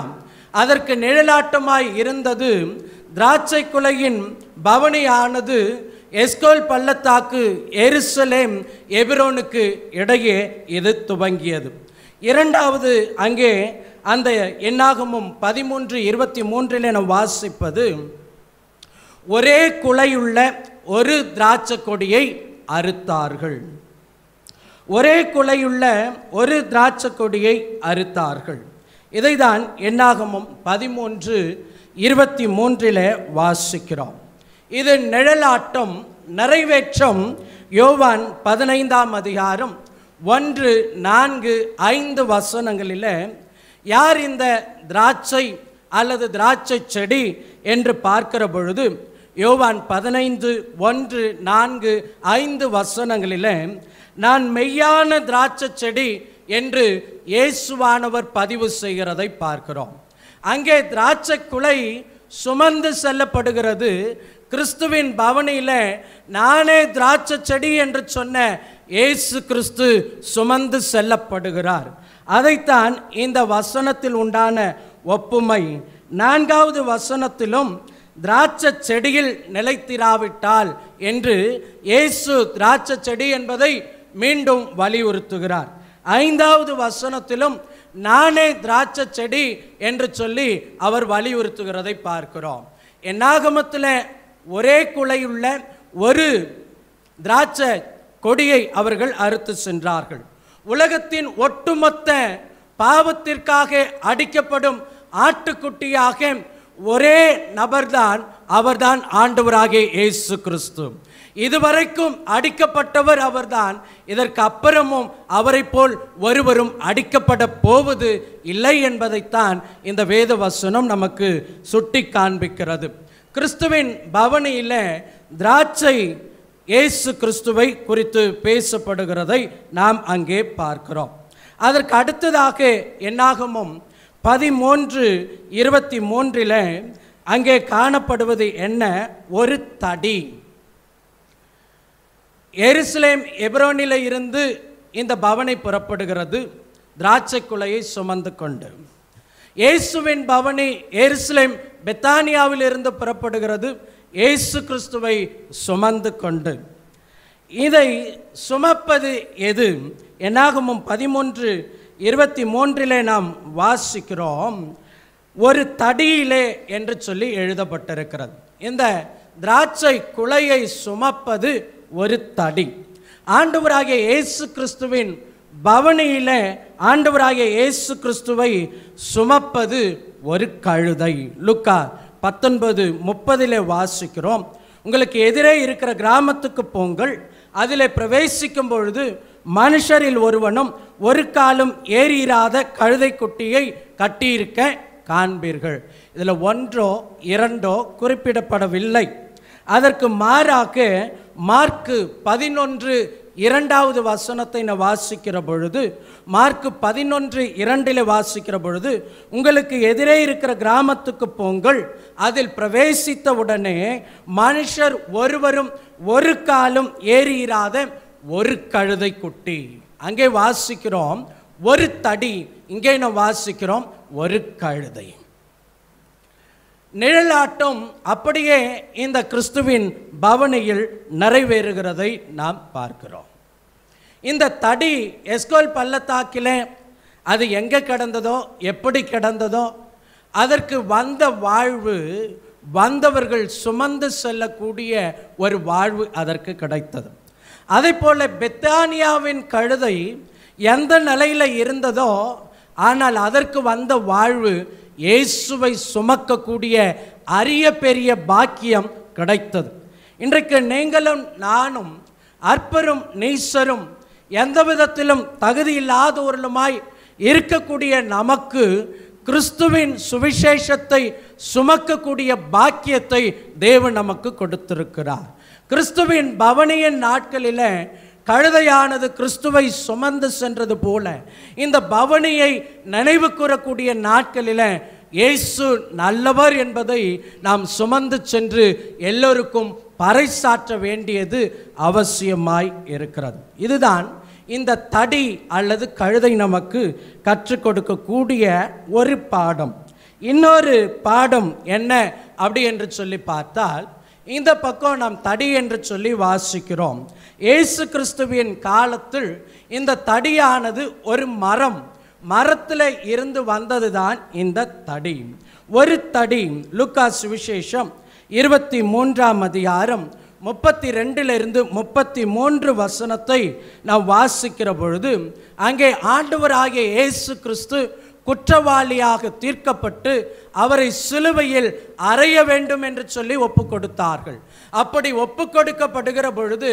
அதற்கு நிழலாட்டமாய் இருந்தது திராட்சை குலையின் பவனியானது எஸ்கோல் பள்ளத்தாக்கு எருசலேம் எபிரோனுக்கு இடையே இது துவங்கியது. இரண்டாவது அங்கே அந்த என்னாகமும் 13:23 நாம் வாசிப்பது, ஒரே குலையுள்ள ஒரு திராட்சை கொடியை அறுத்தார்கள். ஒரே குலையுள்ள ஒரு திராட்சை கொடியை அறுத்தார்கள். இதைதான் என்னாகமும் 13:23 வாசிக்கிறோம். இது நிழலாட்டம், நிறைவேற்றம். யோவான் 15ஆம் அதிகாரம் 1, 4, 5 வசனங்களில் யார் இந்த திராட்சை அல்லது திராட்சை செடி என்று பார்க்கிற பொழுது யோவான் 15, 1, 4, 5 வசனங்களில் நான் மெய்யான திராட்சை செடி என்று இயேசுவானவர் பதிவு செய்கிறதை பார்க்கிறோம். அங்கே திராட்சை குலை சுமந்து செல்லப்படுகிறது. கிறிஸ்துவின் பவனியில் நானே திராட்சை செடி என்று சொன்ன இயேசு கிறிஸ்து சுமந்து செல்லப்படுகிறார். அதைத்தான் இந்த வசனத்தில் உண்டான ஒப்புமை. 4வது வசனத்திலும் திராட்சை செடியில் நிலைத்திராவிட்டால் என்று இயேசு திராட்சை செடி என்பதை மீண்டும் வலியுறுத்துகிறார். 5வது வசனத்திலும் நானே திராட்சை செடி என்று சொல்லி அவர் வலியுறுத்துகிறதை பார்க்கிறோம். என்னாகமத்தில் ஒரே குலையுள்ள ஒரு திராட்சை கொடியை அவர்கள் அறுத்து சென்றார்கள். உலகத்தின் ஒட்டுமொத்த பாவத்திற்காக அடிக்கப்படும் ஆட்டுக்குட்டியாக ஒரே நபர்தான், அவர்தான் ஆண்டவராகிய இயேசு கிறிஸ்து. இதுவரைக்கும் அடிக்கப்பட்டவர் அவர்தான். இதற்கு அப்புறமும் அவரை போல் ஒருவரும் அடிக்கப்பட போவது இல்லை என்பதைத்தான் இந்த வேத வசனம் நமக்கு சுட்டி காண்பிக்கிறது. கிறிஸ்துவின் பவனியில் திராட்சை இயேசு கிறிஸ்துவை குறித்து பேசப்படுகிறதை நாம் அங்கே பார்க்கிறோம். அதற்கு அடுத்ததாக என்னாகமும் 13:23 அங்கே காணப்படுவது என்ன? ஒரு தடி. எருசலேம் எபிரோனில் இருந்து இந்த பவனி புறப்படுகிறது திராட்சை குலையை சுமந்து கொண்டு. இயேசுவின் பவனி எருசலேம் பெத்தானியாவில் இருந்து புறப்படுகிறது இயேசு கிறிஸ்துவை சுமந்து கொண்டு. இதை சுமப்பது எது? என்னாகமும் 13:23 நாம் வாசிக்கிறோம், ஒரு தடியிலே என்று சொல்லி எழுதப்பட்டிருக்கிறது. இந்த திராட்சை குலையை சுமப்பது ஒரு தடி. ஆண்டவராகிய இயேசு கிறிஸ்துவின் பவனியிலே ஆண்டவராகிய இயேசு கிறிஸ்துவை சுமப்பது ஒரு கழுதை. லூக்கா 19:30 வாசிக்கிறோம், உங்களுக்கு எதிரே இருக்கிற கிராமத்துக்கு போங்கள், அதில் பிரவேசிக்கும் பொழுது மனுஷரில் ஒருவனும் ஒரு காலும் ஏறியிராத கழுதை குட்டியை கட்டியிருக்க காண்பீர்கள். இதில் 1 or 2 குறிப்பிடப்படவில்லை. அதற்கு மாறாக மார்க்கு 11:2 வசனத்தை நான் வாசிக்கிற பொழுது, மார்க்கு 11:2 வாசிக்கிற பொழுது, உங்களுக்கு எதிரே இருக்கிற கிராமத்துக்கு போங்கள், அதில் பிரவேசித்த உடனே மனுஷர் ஒருவரும் ஒரு காலும் ஏறியிராத ஒரு கழுதை குட்டி. அங்கே வாசிக்கிறோம் ஒரு தடி, இங்கே நாம் வாசிக்கிறோம் ஒரு கழுதை. நிழலாட்டம் அப்படியே இந்த கிறிஸ்துவின் பவனியில் நிறைவேறுகிறதை நாம் பார்க்கிறோம். இந்த தடி எஸ்கோல் பள்ளத்தாக்கிலே அது எங்கே கிடந்ததோ, எப்படி கிடந்ததோ, அதற்கு வந்த வாழ்வு, வந்தவர்கள் சுமந்து செல்லக்கூடிய ஒரு வாழ்வு அதற்கு கிடைத்தது. அதே போல பெத்தானியாவின் கழுதை எந்த நிலையில் இருந்ததோ, ஆனால் அதற்கு வந்த வாழ்வு இயேசுவை சுமக்கக்கூடிய அரிய பெரிய பாக்கியம் கிடைத்தது. இன்றைக்கு நீங்களும் நானும் அற்பரும் நீசரும் எந்த விதத்திலும் தகுதி இல்லாதவர்களுமாய் இருக்கக்கூடிய நமக்கு கிறிஸ்துவின் சுவிசேஷத்தை சுமக்கக்கூடிய பாக்கியத்தை தேவன் நமக்கு கொடுத்திருக்கிறார். கிறிஸ்துவின் பவனியின் நாட்களில் கழுதையானது கிறிஸ்துவை சுமந்து சென்றது போல இந்த பவனியை நினைவு கூறக்கூடிய நாட்களில் இயேசு நல்லவர் என்பதை நாம் சுமந்து சென்று எல்லோருக்கும் பறைசாற்ற வேண்டியது அவசியமாய் இருக்கிறது. இதுதான் இந்த தடி அல்லது கழுதை நமக்கு கற்றுக் கொடுக்கக்கூடிய ஒரு பாடம். இன்னொரு பாடம் என்ன அப்படி என்று சொல்லி பார்த்தால், இந்த பக்கம் நாம் தடி என்று சொல்லி வாசிக்கிறோம். இயேசு கிறிஸ்துவின் காலத்தில் இந்த தடியானது ஒரு மரத்தில் இருந்து வந்தது தான் இந்த தடி. ஒரு தடி. லூக்கா சுவிசேஷம் 23ஆம் அதிகாரம் 32 33 வசனத்தை நாம் வாசிக்கிற பொழுது, அங்கே ஆண்டவராகிய இயேசு கிறிஸ்து குற்றவாளியாக தீர்க்கப்பட்டு அவரை சிலுவையில் அறைய வேண்டும் என்று சொல்லி ஒப்பு கொடுத்தார்கள். அப்படி ஒப்பு கொடுக்கப்படுகிற பொழுது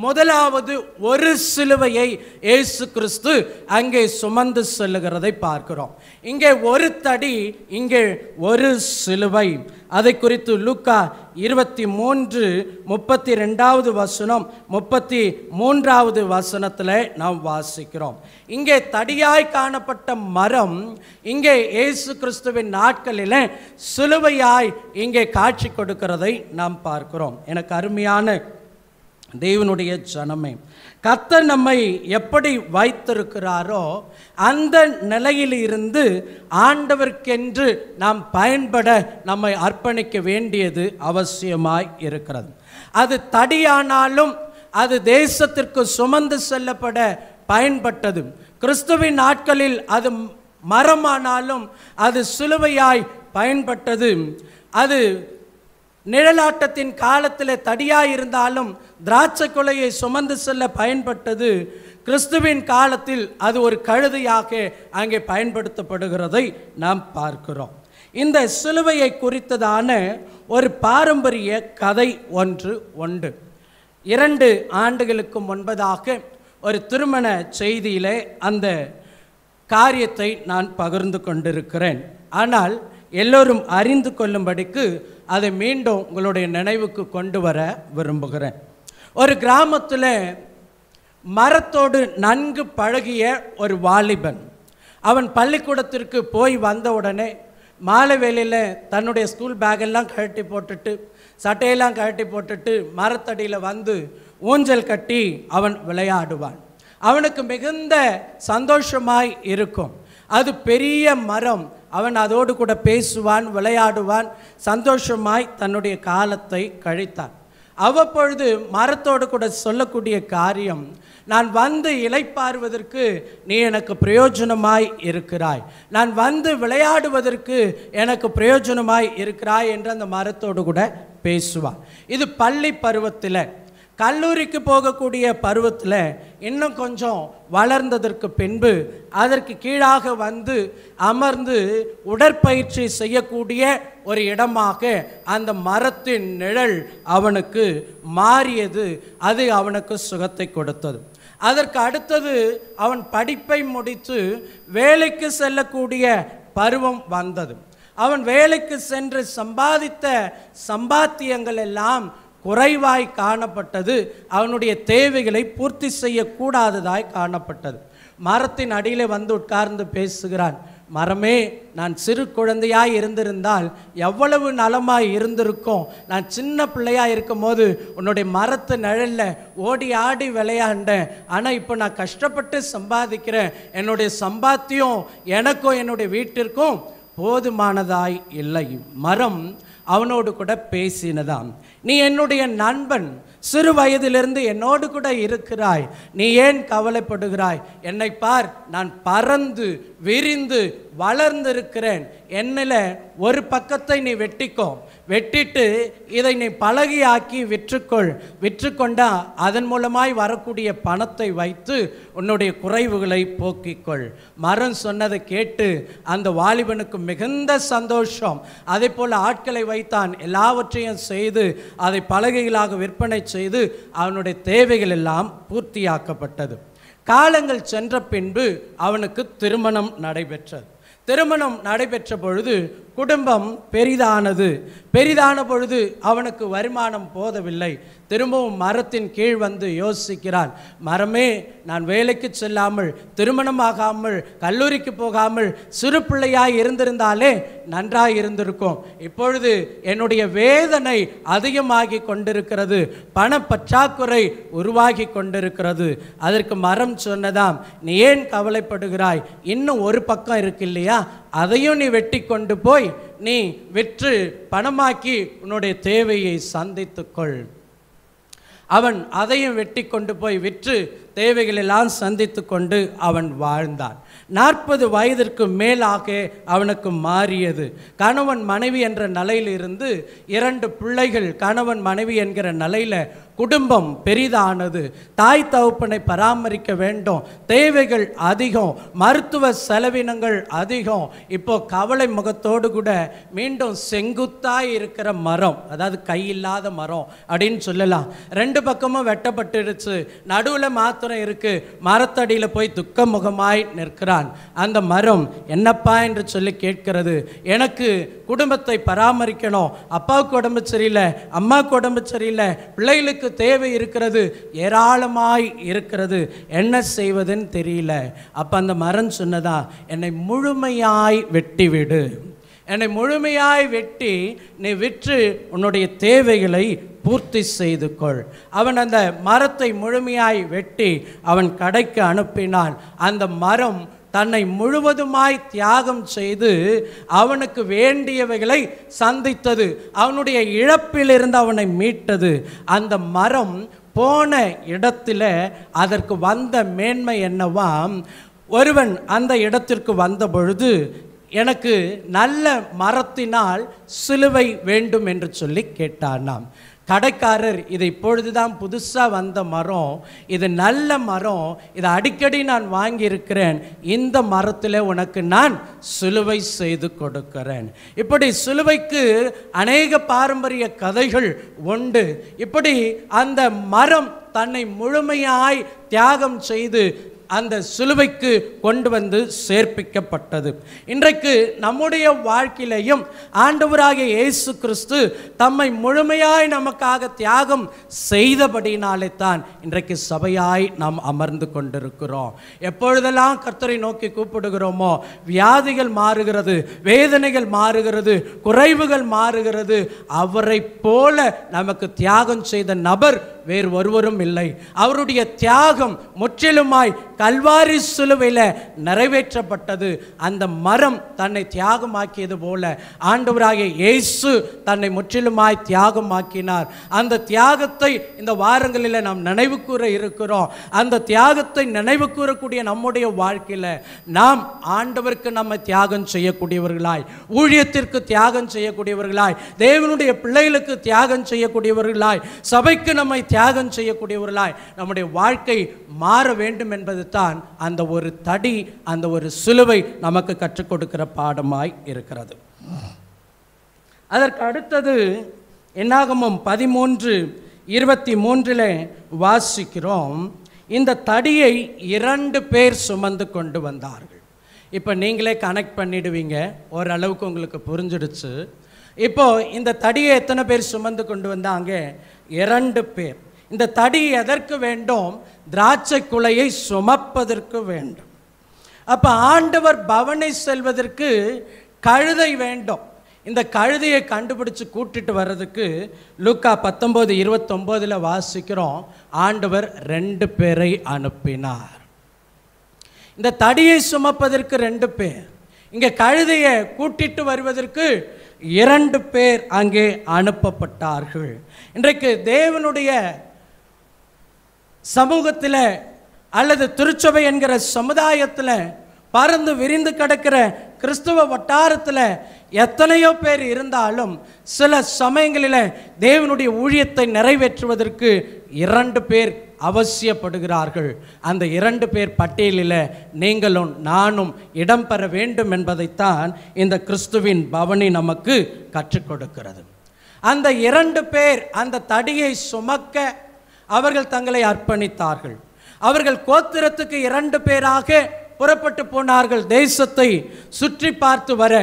முதலாவது ஒரு சிலுவையை இயேசு கிறிஸ்து அங்கே சுமந்து செல்லுகிறதை பார்க்கிறோம். இங்கே ஒரு தடி, இங்கே ஒரு சிலுவை. அதை குறித்து லூக்கா 23:32 வசனம் 33வது வசனத்தில் நாம் வாசிக்கிறோம். இங்கே தடியாய் காணப்பட்ட மரம் இங்கே இயேசு கிறிஸ்துவின் நாட்களில் சிலுவையாய் இங்கே காட்சி கொடுக்கிறதை நாம் பார்க்கிறோம். எனக்கு அருமையான தேவனுடைய ஜனமே, கர்த்தர் நம்மை எப்படி வைத்திருக்கிறாரோ அந்த நிலையில் இருந்து ஆண்டவருக்கென்று நாம் பயன்பட நம்மை அர்ப்பணிக்க வேண்டியது அவசியமாய் இருக்கிறது. அது தடியானாலும் அது தேசத்திற்கு சுமந்து செல்லப்பட பயன்பட்டது. கிறிஸ்துவின் நாட்களில் அது மரமானாலும் அது சிலுவையாய் பயன்பட்டது. அது நிழலாட்டத்தின் காலத்தில் தடியாய் இருந்தாலும் திராட்சை கொலையை சுமந்து செல்ல பயன்பட்டது. கிறிஸ்துவின் காலத்தில் அது ஒரு கழுதையாக அங்கே பயன்படுத்தப்படுகிறதை நாம் பார்க்கிறோம். இந்த சிலுவையை குறித்ததான ஒரு பாரம்பரிய கதை ஒன்று உண்டு. 2 ஆண்டுகளுக்கு முன்பதாக ஒரு திருமண செய்தியிலே அந்த காரியத்தை நான் பகிர்ந்து கொண்டிருக்கிறேன். ஆனால் எல்லோரும் அறிந்து கொள்ளும்படிக்கு அதை மீண்டும் உங்களுடைய நினைவுக்கு கொண்டு வர விரும்புகிறேன். ஒரு கிராமத்தில் மரத்தோடு நன்கு பழகிய ஒரு வாலிபன், அவன் பள்ளிக்கூடத்திற்கு போய் வந்த உடனே மாலை வேளையில் தன்னுடைய ஸ்கூல் பேக்கெல்லாம் கழட்டி போட்டுட்டு சட்டையெல்லாம் கழட்டி போட்டுட்டு மரத்தடியில் வந்து ஊஞ்சல் கட்டி அவன் விளையாடுவான். அவனுக்கு மிகுந்த சந்தோஷமாய் இருக்கும். அது பெரிய மரம். அவன் அதோடு கூட பேசுவான், விளையாடுவான், சந்தோஷமாய் தன்னுடைய காலத்தை கழித்தான். அவ்வப்பொழுது மரத்தோடு கூட சொல்லக்கூடிய காரியம், நான் வந்து இளைப்பாறுவதற்கு நீ எனக்கு பிரயோஜனமாய் இருக்கிறாய், நான் வந்து விளையாடுவதற்கு எனக்கு பிரயோஜனமாய் இருக்கிறாய் என்று அந்த மரத்தோடு கூட பேசுவான். இது பள்ளி பருவத்தில். கல்லூரிக்கு போகக்கூடிய பருவத்தில் இன்னும் கொஞ்சம் வளர்ந்ததற்கு பின்பு அதற்கு கீழாக வந்து அமர்ந்து உடற்பயிற்சி செய்யக்கூடிய ஒரு இடமாக அந்த மரத்தின் நிழல் அவனுக்கு மாறியது. அது அவனுக்கு சுகத்தை கொடுத்தது. அதற்கு அடுத்தது அவன் படிப்பை முடித்து வேலைக்கு செல்லக்கூடிய பருவம் வந்தது. அவன் வேலைக்கு சென்று சம்பாதித்த சம்பாத்தியங்கள் எல்லாம் குறைவாய் காணப்பட்டது. அவனுடைய தேவைகளை பூர்த்தி செய்யக்கூடாததாய் காணப்பட்டது. மரத்தின் அடியிலே வந்து உட்கார்ந்து பேசுகிறான். மரமே, நான் சிறு குழந்தையாய் இருந்திருந்தால் எவ்வளவு நலமாய் இருந்திருக்கும். நான் சின்ன பிள்ளையாக இருக்கும் போது உன்னுடைய மரத்து நிழலில் ஓடி ஆடி விளையாண்டேன். ஆனால் இப்போ நான் கஷ்டப்பட்டு சம்பாதிக்கிறேன். என்னுடைய சம்பாத்தியம் எனக்கும் என்னுடைய வீட்டிற்கும் போதுமானதாய் இல்லை. மரம் அவனோடு கூட பேசினதாம். நீ என்னுடைய நண்பன், சிறு வயதிலிருந்து என்னோடு கூட இருக்கிறாய், நீ ஏன் கவலைப்படுகிறாய்? என்னை பார், நான் பறந்து விரிந்து வளர்ந்திருக்கிறேன். என்னில் ஒரு பக்கத்தை நீ வெட்டிக்கோ, வெட்டிட்டு இதை நீ பலகையாக்கி விற்றுக்கொண்டா அதன் மூலமாய் வரக்கூடிய பணத்தை வைத்து உன்னுடைய குறைவுகளை போக்கிக்கொள். மரம் சொன்னதை கேட்டு அந்த வாலிபனுக்கு மிகுந்த சந்தோஷம். அதே போல் ஆட்களை வைத்தான். எல்லாவற்றையும் செய்து அதை பலகைகளாக விற்பனை செய்து அவனுடைய தேவைகள் எல்லாம் பூர்த்தியாக்கப்பட்டது. காலங்கள் சென்ற பின்பு அவனுக்கு திருமணம் நடைபெற்றது. திருமணம் நடைபெற்ற பொழுது குடும்பம் பெரிதான பொழுது அவனுக்கு வருமானம் போதவில்லை. திரும்பவும் மரத்தின் கீழ் வந்து யோசிக்கிறான். மரமே, நான் வேலைக்கு செல்லாமல், திருமணமாகாமல், கல்லூரிக்கு போகாமல் சிறு பிள்ளையாய் இருந்திருந்தாலே நன்றாய் இருந்திருக்கும். இப்பொழுது என்னுடைய வேதனை அதிகமாகி கொண்டிருக்கிறது, பண பற்றாக்குறை உருவாகி கொண்டிருக்கிறது. அதற்கு மரம் சொன்னதாம், நீ ஏன் கவலைப்படுகிறாய்? இன்னும் ஒரு பக்கம் இருக்கு இல்லையா, அதையும் நீ வெட்டி கொண்டு போய் நீ விற்று பணமாக்கி உன்னுடைய தேவையை சந்தித்துக்கொள். அவன் அதையும் வெட்டி கொண்டு போய் விற்று தேவைகளெல்லாம் சந்தித்து கொண்டு அவன் வாழ்ந்தான். 40 வயதிற்கு மேலாக அவனுக்கு மாறியது. கணவன் மனைவி என்ற நிலையில் இருந்து 2 பிள்ளைகள், கணவன் மனைவி என்கிற நிலையில் குடும்பம் பெரிதானது. தாய் தகப்பனை பராமரிக்க வேண்டும், தேவைகள் அதிகம், மருத்துவ செலவினங்கள் அதிகம். இப்போ கவலை முகத்தோடு கூட மீண்டும் செங்குத்தாய் இருக்கிற மரம், அதாவது கையில்லாத மரம் அப்படின்னு சொல்லலாம். 2 பக்கமும் வெட்டப்பட்டுருச்சு, நடுவில் மாத்திரம் இருக்கு. மரத்தடியில் போய் துக்க முகமாய் நிற்கிறான். அந்த மரம் என்னப்பா என்று சொல்லி கேட்கிறது. எனக்கு குடும்பத்தை பராமரிக்கணும், அப்பாவுக்கு உடம்பு சரியில்லை, அம்மாவுக்கு உடம்பு சரியில்லை, பிள்ளைகளுக்கு தேவை இருக்கிறது, ஏராளமாய் இருக்கிறது, என்ன செய்வதுன்னு தெரியல. அப்ப அந்த மரம் சொன்னதா, என்னை முழுமையாய் வெட்டிவிடு, என்னை முழுமையாய் வெட்டி நீ விற்று உன்னுடைய தேவைகளை பூர்த்தி செய்து கொள். அவன் அந்த மரத்தை முழுமையாய் வெட்டி அவன் கடைக்கு அனுப்பினான். அந்த மரம் தன்னை முழுவதுமாய் தியாகம் செய்து அவனுக்கு வேண்டியவைகளை சந்தித்தது, அவனுடைய இழப்பிலிருந்து அவனை மீட்டது. அந்த மரம் போன இடத்துல அதற்கு வந்த மேன்மை என்னவாம், ஒருவன் அந்த இடத்திற்கு வந்த பொழுது எனக்கு நல்ல மரத்தினால் சிலுவை வேண்டும் என்று சொல்லி கேட்டானாம். கடைக்காரர், இது இப்பொழுதுதான் புதுசாக வந்த மரம், இது நல்ல மரம், இதை அடிக்கடி நான் வாங்கியிருக்கிறேன், இந்த மரத்தில் உனக்கு நான் சிலுவை செய்து கொடுக்கிறேன். இப்படி சிலுவைக்கு அநேக பாரம்பரிய கதைகள் உண்டு. இப்படி அந்த மரம் தன்னை முழுமையாய் தியாகம் செய்து அந்த சிலுவைக்கு கொண்டு வந்து சேர்ப்பிக்கப்பட்டது. இன்றைக்கு நம்முடைய வாழ்க்கையிலையும் ஆண்டவராகிய இயேசு கிறிஸ்து தம்மை முழுமையாய் நமக்காக தியாகம் செய்தபடினாலே தான் இன்றைக்கு சபையாய் நாம் அமர்ந்து கொண்டிருக்கிறோம். எப்பொழுதெல்லாம் கர்த்தரை நோக்கி கூப்பிடுகிறோமோ வியாதிகள் மாறுகிறது, வேதனைகள் மாறுகிறது, குறைவுகள் மாறுகிறது. அவரை போல நமக்கு தியாகம் செய்த நபர் வேறு ஒருவரும் இல்லை. அவருடைய தியாகம் முற்றிலுமாய் கல்வாரி சிலுவையில் நிறைவேற்றப்பட்டது. அந்த மரம் தன்னை தியாகமாக்கியது போல ஆண்டவராகிய இயேசு தன்னை முற்றிலுமாய் தியாகமாக்கினார். அந்த தியாகத்தை இந்த வாரங்களில் நாம் நினைவு கூற இருக்கிறோம். அந்த தியாகத்தை நினைவு கூறக்கூடிய நம்முடைய வாழ்க்கையில் நாம் ஆண்டவருக்கு நம்ம தியாகம் செய்யக்கூடியவர்களாய், ஊழியத்திற்கு தியாகம் செய்யக்கூடியவர்களாய், தேவனுடைய பிள்ளைகளுக்கு தியாகம் செய்யக்கூடியவர்களாய், சபைக்கு நம்மை தியாகம் செய்யக்கூடியவர்களாய் நம்முடைய வாழ்க்கை மாற வேண்டும் என்பது தான் அந்த ஒரு தடி, அந்த ஒரு சிலுவை நமக்கு கற்றுக் கொடுக்கிற பாடமாய் இருக்கிறது. அதற்கு அடுத்தது என்னாகமம் 13:23 வாசிக்கிறோம், இந்த தடியை 2 பேர் சுமந்து கொண்டு வந்தார்கள். இப்போ நீங்களே கனெக்ட் பண்ணிடுவீங்க, ஓரளவுக்கு உங்களுக்கு புரிஞ்சிடுச்சு. இப்போ இந்த தடியை எத்தனை பேர் சுமந்து கொண்டு வந்தாங்க? 2 பேர். இந்த தடி எதற்கு வேண்டும்? திராட்சை குலையை சுமப்பதற்கு வேண்டும். அப்ப ஆண்டவர் பவனை செல்வதற்கு கழுதை வேண்டும். இந்த கழுதையை கண்டுபிடிச்சு கூட்டிட்டு வர்றதுக்கு லூக்கா 19:29 வாசிக்கிறோம், ஆண்டவர் 2 பேரை அனுப்பினார். இந்த தடியை சுமப்பதற்கு 2 பேர், இங்க கழுதையை கூட்டிட்டு வருவதற்கு 2 பேர் அங்கே அனுப்பப்பட்டார்கள். இன்றைக்கு தேவனுடைய சமூகத்தில் அல்லது திருச்சபை என்கிற சமுதாயத்தில் பறந்து விரிந்து கிடக்கிற கிறிஸ்துவ வட்டாரத்தில் எத்தனையோ பேர் இருந்தாலும் சில சமயங்களில் தேவனுடைய ஊழியத்தை நிறைவேற்றுவதற்கு 2 பேர் அவசியப்படுகிறார்கள். அந்த 2 பேர் பட்டியலில் நீங்களும் நானும் இடம் பெற வேண்டும் என்பதைத்தான் இந்த கிறிஸ்துவின் பவனி நமக்கு கற்றுக் கொடுக்கிறது. அந்த 2 பேர் அந்த தடியை சுமக்க அவர்கள் தங்களை அர்ப்பணித்தார்கள். அவர்கள் கோத்திரத்துக்கு 2 பேராக புறப்பட்டு போனார்கள். தேசத்தை சுற்றி பார்த்து வர,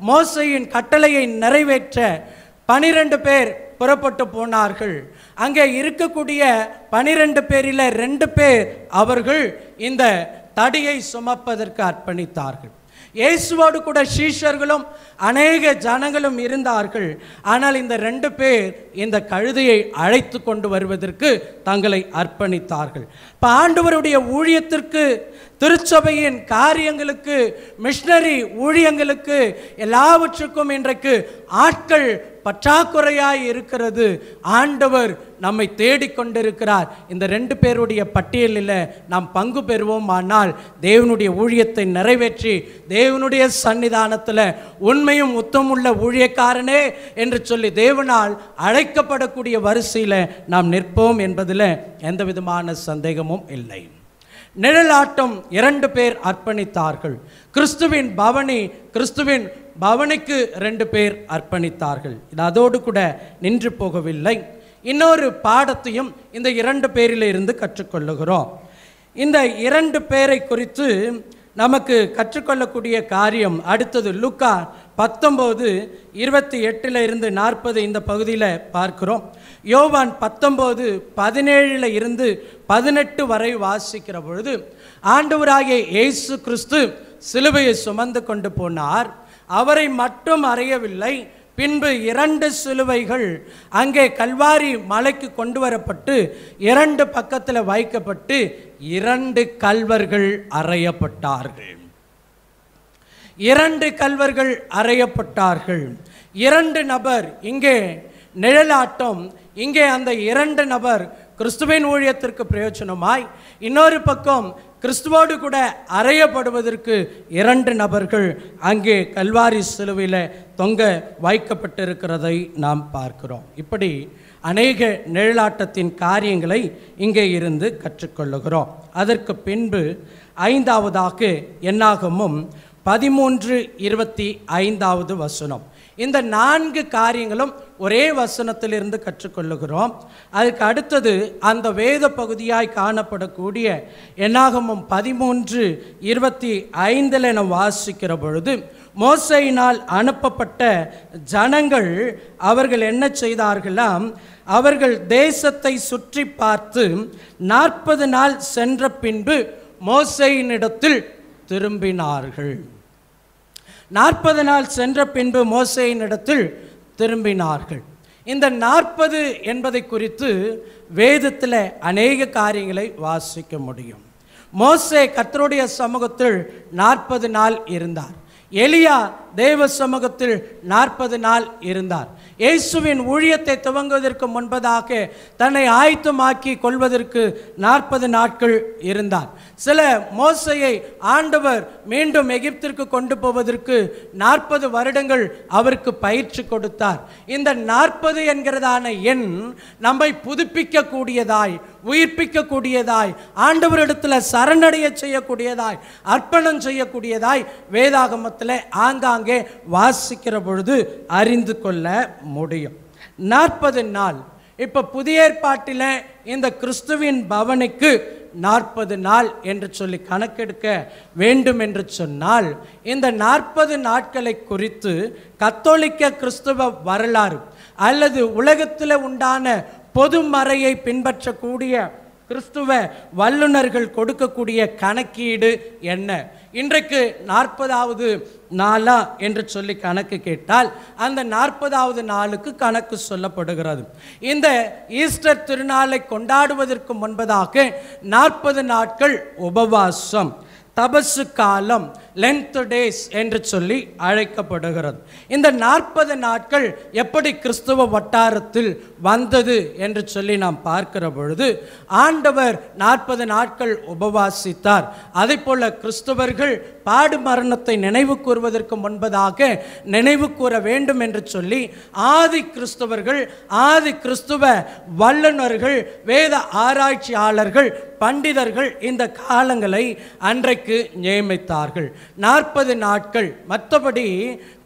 மோசேயின் கட்டளையை நிறைவேற்ற 12 பேர் புறப்பட்டு போனார்கள். அங்கே இருக்கக்கூடிய 12 பேரில் 2 பேர் அவர்கள் இந்த தடியை சுமப்பதற்கு அர்ப்பணித்தார்கள். இயேசுவோடு கூட சீஷர்களும் அநேக ஜனங்களும் இருந்தார்கள். ஆனால் இந்த 2 பேர் இந்த கழுதையை அழைத்து கொண்டு வருவதற்கு தங்களை அர்ப்பணித்தார்கள். இப்போ ஆண்டவருடைய ஊழியத்திற்கு, திருச்சபையின் காரியங்களுக்கு, மிஷனரி ஊழியங்களுக்கு எல்லாவற்றுக்கும் இன்றைக்கு ஆட்கள் பற்றாக்குறையாய் இருக்கிறது. ஆண்டவர் நம்மை தேடிக்கொண்டிருக்கிறார். இந்த 2 பேருடைய பட்டியலில் நாம் பங்கு பெறுவோம். ஆனால் தேவனுடைய ஊழியத்தை நிறைவேற்றி தேவனுடைய சன்னிதானத்தில் உண்மையும் உத்தமுள்ள ஊழியக்காரனே என்று சொல்லி தேவனால் அழைக்கப்படக்கூடிய வரிசையில் நாம் நிற்போம் என்பதில் எந்த விதமான சந்தேகமும் இல்லை. நிழலாட்டம் 2 பேர் அர்ப்பணித்தார்கள். கிறிஸ்துவின் பவனிக்கு 2 பேர் அர்ப்பணித்தார்கள். இது அதோடு கூட நின்று போகவில்லை. இன்னொரு பாடத்தையும் இந்த 2 பேரில் இருந்து கற்றுக்கொள்ளுகிறோம். இந்த 2 பேரை குறித்து நமக்கு கற்றுக்கொள்ளக்கூடிய காரியம் அடுத்தது. லூக்கா 19:28 இருந்து 40 இந்த பகுதியில் பார்க்கிறோம். யோவான் 19:17 இருந்து 18 வரை வாசிக்கிற பொழுது ஆண்டவராகிய இயேசு கிறிஸ்து சிலுவையை சுமந்து கொண்டு போனார். அவரை மட்டும் அறையவில்லை, பின்பு 2 சிலுவைகள் அங்கே கல்வாரி மலைக்கு கொண்டு வரப்பட்டு 2 பக்கத்தில் வைக்கப்பட்டு 2 கல்வர்கள் அறையப்பட்டார்கள். 2 கல்வர்கள் அறையப்பட்டார்கள். 2 நபர் இங்கே நிழலாட்டம், இங்கே அந்த 2 நபர் கிறிஸ்துவின் ஊழியத்திற்கு பிரயோஜனமாய், இன்னொரு பக்கம் கிறிஸ்துவோடு கூட அறையப்படுவதற்கு 2 நபர்கள் அங்கே கல்வாரி சிலுவையில் தொங்க வைக்கப்பட்டிருக்கிறதை நாம் பார்க்கிறோம். இப்படி அநேக நிழலாட்டத்தின் காரியங்களை இங்கே இருந்து கற்றுக்கொள்ளுகிறோம். அதற்கு பின்பு 5ஆவதாக என்னாகமும் 13:25 வசனம். இந்த 4 காரியங்களும் ஒரே வசனத்திலிருந்து கற்றுக்கொள்ளுகிறோம். அதுக்கு அடுத்தது அந்த வேத பகுதியாய் காணப்படக்கூடிய என்னாகமும் 13:25 என வாசிக்கிற பொழுது, மோசேயினால் அனுப்பப்பட்ட ஜனங்கள் அவர்கள் என்ன செய்தார்களாம்? அவர்கள் தேசத்தை சுற்றி பார்த்து 40 நாள் சென்ற பின்பு மோசேயினிடத்தில் திரும்பினார்கள். 40 நாள் சென்ற பின்பு மோசேயினிடத்தில் திரும்பினார்கள். இந்த 40 என்பதை குறித்து வேதத்தில் அநேக காரியங்களை வாசிக்க முடியும். மோசே கர்த்தருடைய சமூகத்தில் 40 நாள் இருந்தார். எலியா தேவ சமூகத்தில் 40 நாள் இருந்தார். இயேசுவின் ஊழியத்தை துவங்குவதற்கு முன்பதாக தன்னை ஆயத்தமாக்கி கொள்வதற்கு 40 நாட்கள் இருந்தார். சில மோசேயை ஆண்டவர் மீண்டும் எகிப்திற்கு கொண்டு போவதற்கு 40 வருடங்கள் அவருக்கு பயிற்சி கொடுத்தார். இந்த 40 என்கிறதான எண் நம்மை புதுப்பிக்க கூடியதாய், உயிர்ப்பிக்க கூடியதாய், ஆண்டவரிடத்தில் சரணடைய செய்யக்கூடியதாய், அர்ப்பணம் செய்யக்கூடியதாய் வேதாகமத்தில் ஆங்காங்கே வாசிக்கிற பொழுது அறிந்து கொள்ள முடியும். 40 நாள். இப்போ புதிய ஏற்பாட்டில் இந்த கிறிஸ்துவின் பவனிக்கு 40 நாள் என்று சொல்லி கணக்கெடுக்க வேண்டும் என்று சொன்னால், இந்த 40 நாட்களை குறித்து கத்தோலிக்க கிறிஸ்துவ வரலாறு அல்லது உலகத்தில் உண்டான பொதுமறையை பின்பற்றக்கூடிய கிறிஸ்துவ வல்லுநர்கள் கொடுக்கக்கூடிய கணக்கீடு என்ன? இன்றைக்கு 40வது நாளா என்று சொல்லி கணக்கு கேட்டால் அந்த 40வது நாளுக்கு கணக்கு சொல்லப்படுகிறது. இந்த ஈஸ்டர் திருநாளை கொண்டாடுவதற்கு முன்பதாக 40 நாட்கள் உபவாசம், தபசு காலம், லென்த் டேஸ் என்று சொல்லி அழைக்கப்படுகிறது. இந்த 40 நாட்கள் எப்படி கிறிஸ்துவ வட்டாரத்தில் வந்தது என்று சொல்லி நாம் பார்க்கிற பொழுது, ஆண்டவர் 40 நாட்கள் உபவாசித்தார். அதே போல கிறிஸ்தவர்கள் பாடு மரணத்தை நினைவு கூறுவதற்கு முன்பதாக நினைவு கூற வேண்டும் என்று சொல்லி ஆதி கிறிஸ்தவர்கள், ஆதி கிறிஸ்துவ வல்லுநர்கள், வேத ஆராய்ச்சியாளர்கள், பண்டிதர்கள் இந்த காலங்களை அன்றைக்கு நியமித்தார்கள். 40 நாட்கள். மற்றபடி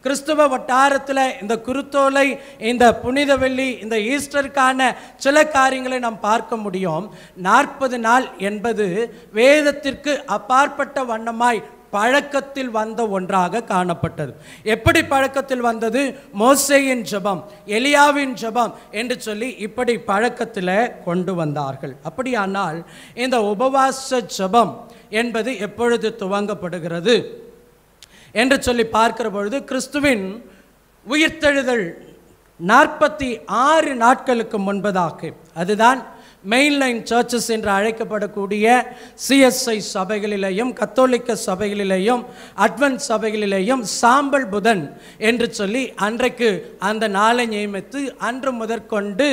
கிறிஸ்துவ வட்டாரத்தில் இந்த குருத்தோலை, இந்த புனித வெள்ளி, இந்த ஈஸ்டருக்கான சில காரியங்களை நாம் பார்க்க முடியும். 40 நாள் என்பது வேதத்திற்கு அப்பாற்பட்ட வண்ணமாய் பழக்கத்தில் வந்த ஒன்றாக காணப்பட்டது. எப்படி பழக்கத்தில் வந்தது? மோசேயின் ஜெபம், எலியாவின் ஜெபம் என்று சொல்லி இப்படி பழக்கத்தில் கொண்டு வந்தார்கள். அப்படியானால் இந்த உபவாச ஜெபம் என்பது எப்பொழுது துவங்கப்படுகிறது என்று சொல்லி பார்க்கிற பொழுது, கிறிஸ்துவின் உயிர்த்தெழுதல் 46 நாட்களுக்கு முன்பதாக, அதுதான் மெயின்லைன் சர்ச்சஸ் என்று அழைக்கப்படக்கூடிய சிஎஸ்ஐ சபைகளிலேயும் கத்தோலிக்க சபைகளிலேயும் அட்வென்ட் சபைகளிலேயும் சாம்பல் புதன் என்று சொல்லி அன்றைக்கு அந்த நாளை நியமித்து அன்று முதற்கொண்டு,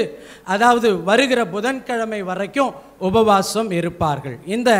அதாவது வருகிற புதன்கிழமை வரைக்கும் உபவாசம் இருப்பார்கள். இந்த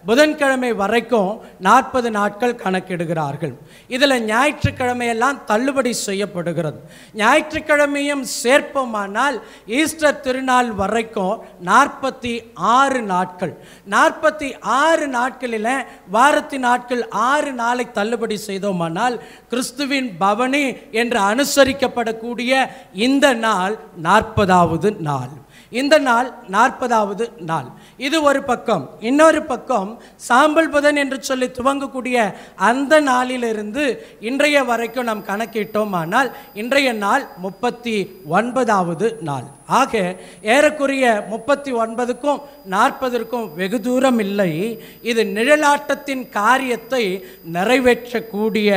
புதன்கிழமை வரைக்கும் 40 நாட்கள் கணக்கிடுகிறார்கள். இதில் ஞாயிற்றுக்கிழமையெல்லாம் தள்ளுபடி செய்யப்படுகிறது. ஞாயிற்றுக்கிழமையும் சேர்ப்போமானால் ஈஸ்டர் திருநாள் வரைக்கும் 46 நாட்கள். 46 நாட்களில் வாரத்தின் நாட்கள் 6 நாளை தள்ளுபடி செய்தோமானால் கிறிஸ்துவின் பவனி என்று அனுசரிக்கப்படக்கூடிய இந்த நாள் 40வது நாள். இந்த நாள் 40வது நாள். இது ஒரு பக்கம். இன்னொரு பக்கம் சாம்பல் புதன் என்று சொல்லி துவங்கக்கூடிய அந்த நாளிலிருந்து இன்றைய வரைக்கும் நாம் கணக்கிட்டோமானால் இன்றைய நாள் 39வது நாள். ஆக ஏறக்குறைய 39க்கும் 40க்கும் வெகு தூரம் இல்லை. இது நிழலாட்டத்தின் காரியத்தை நிறைவேற்றக்கூடிய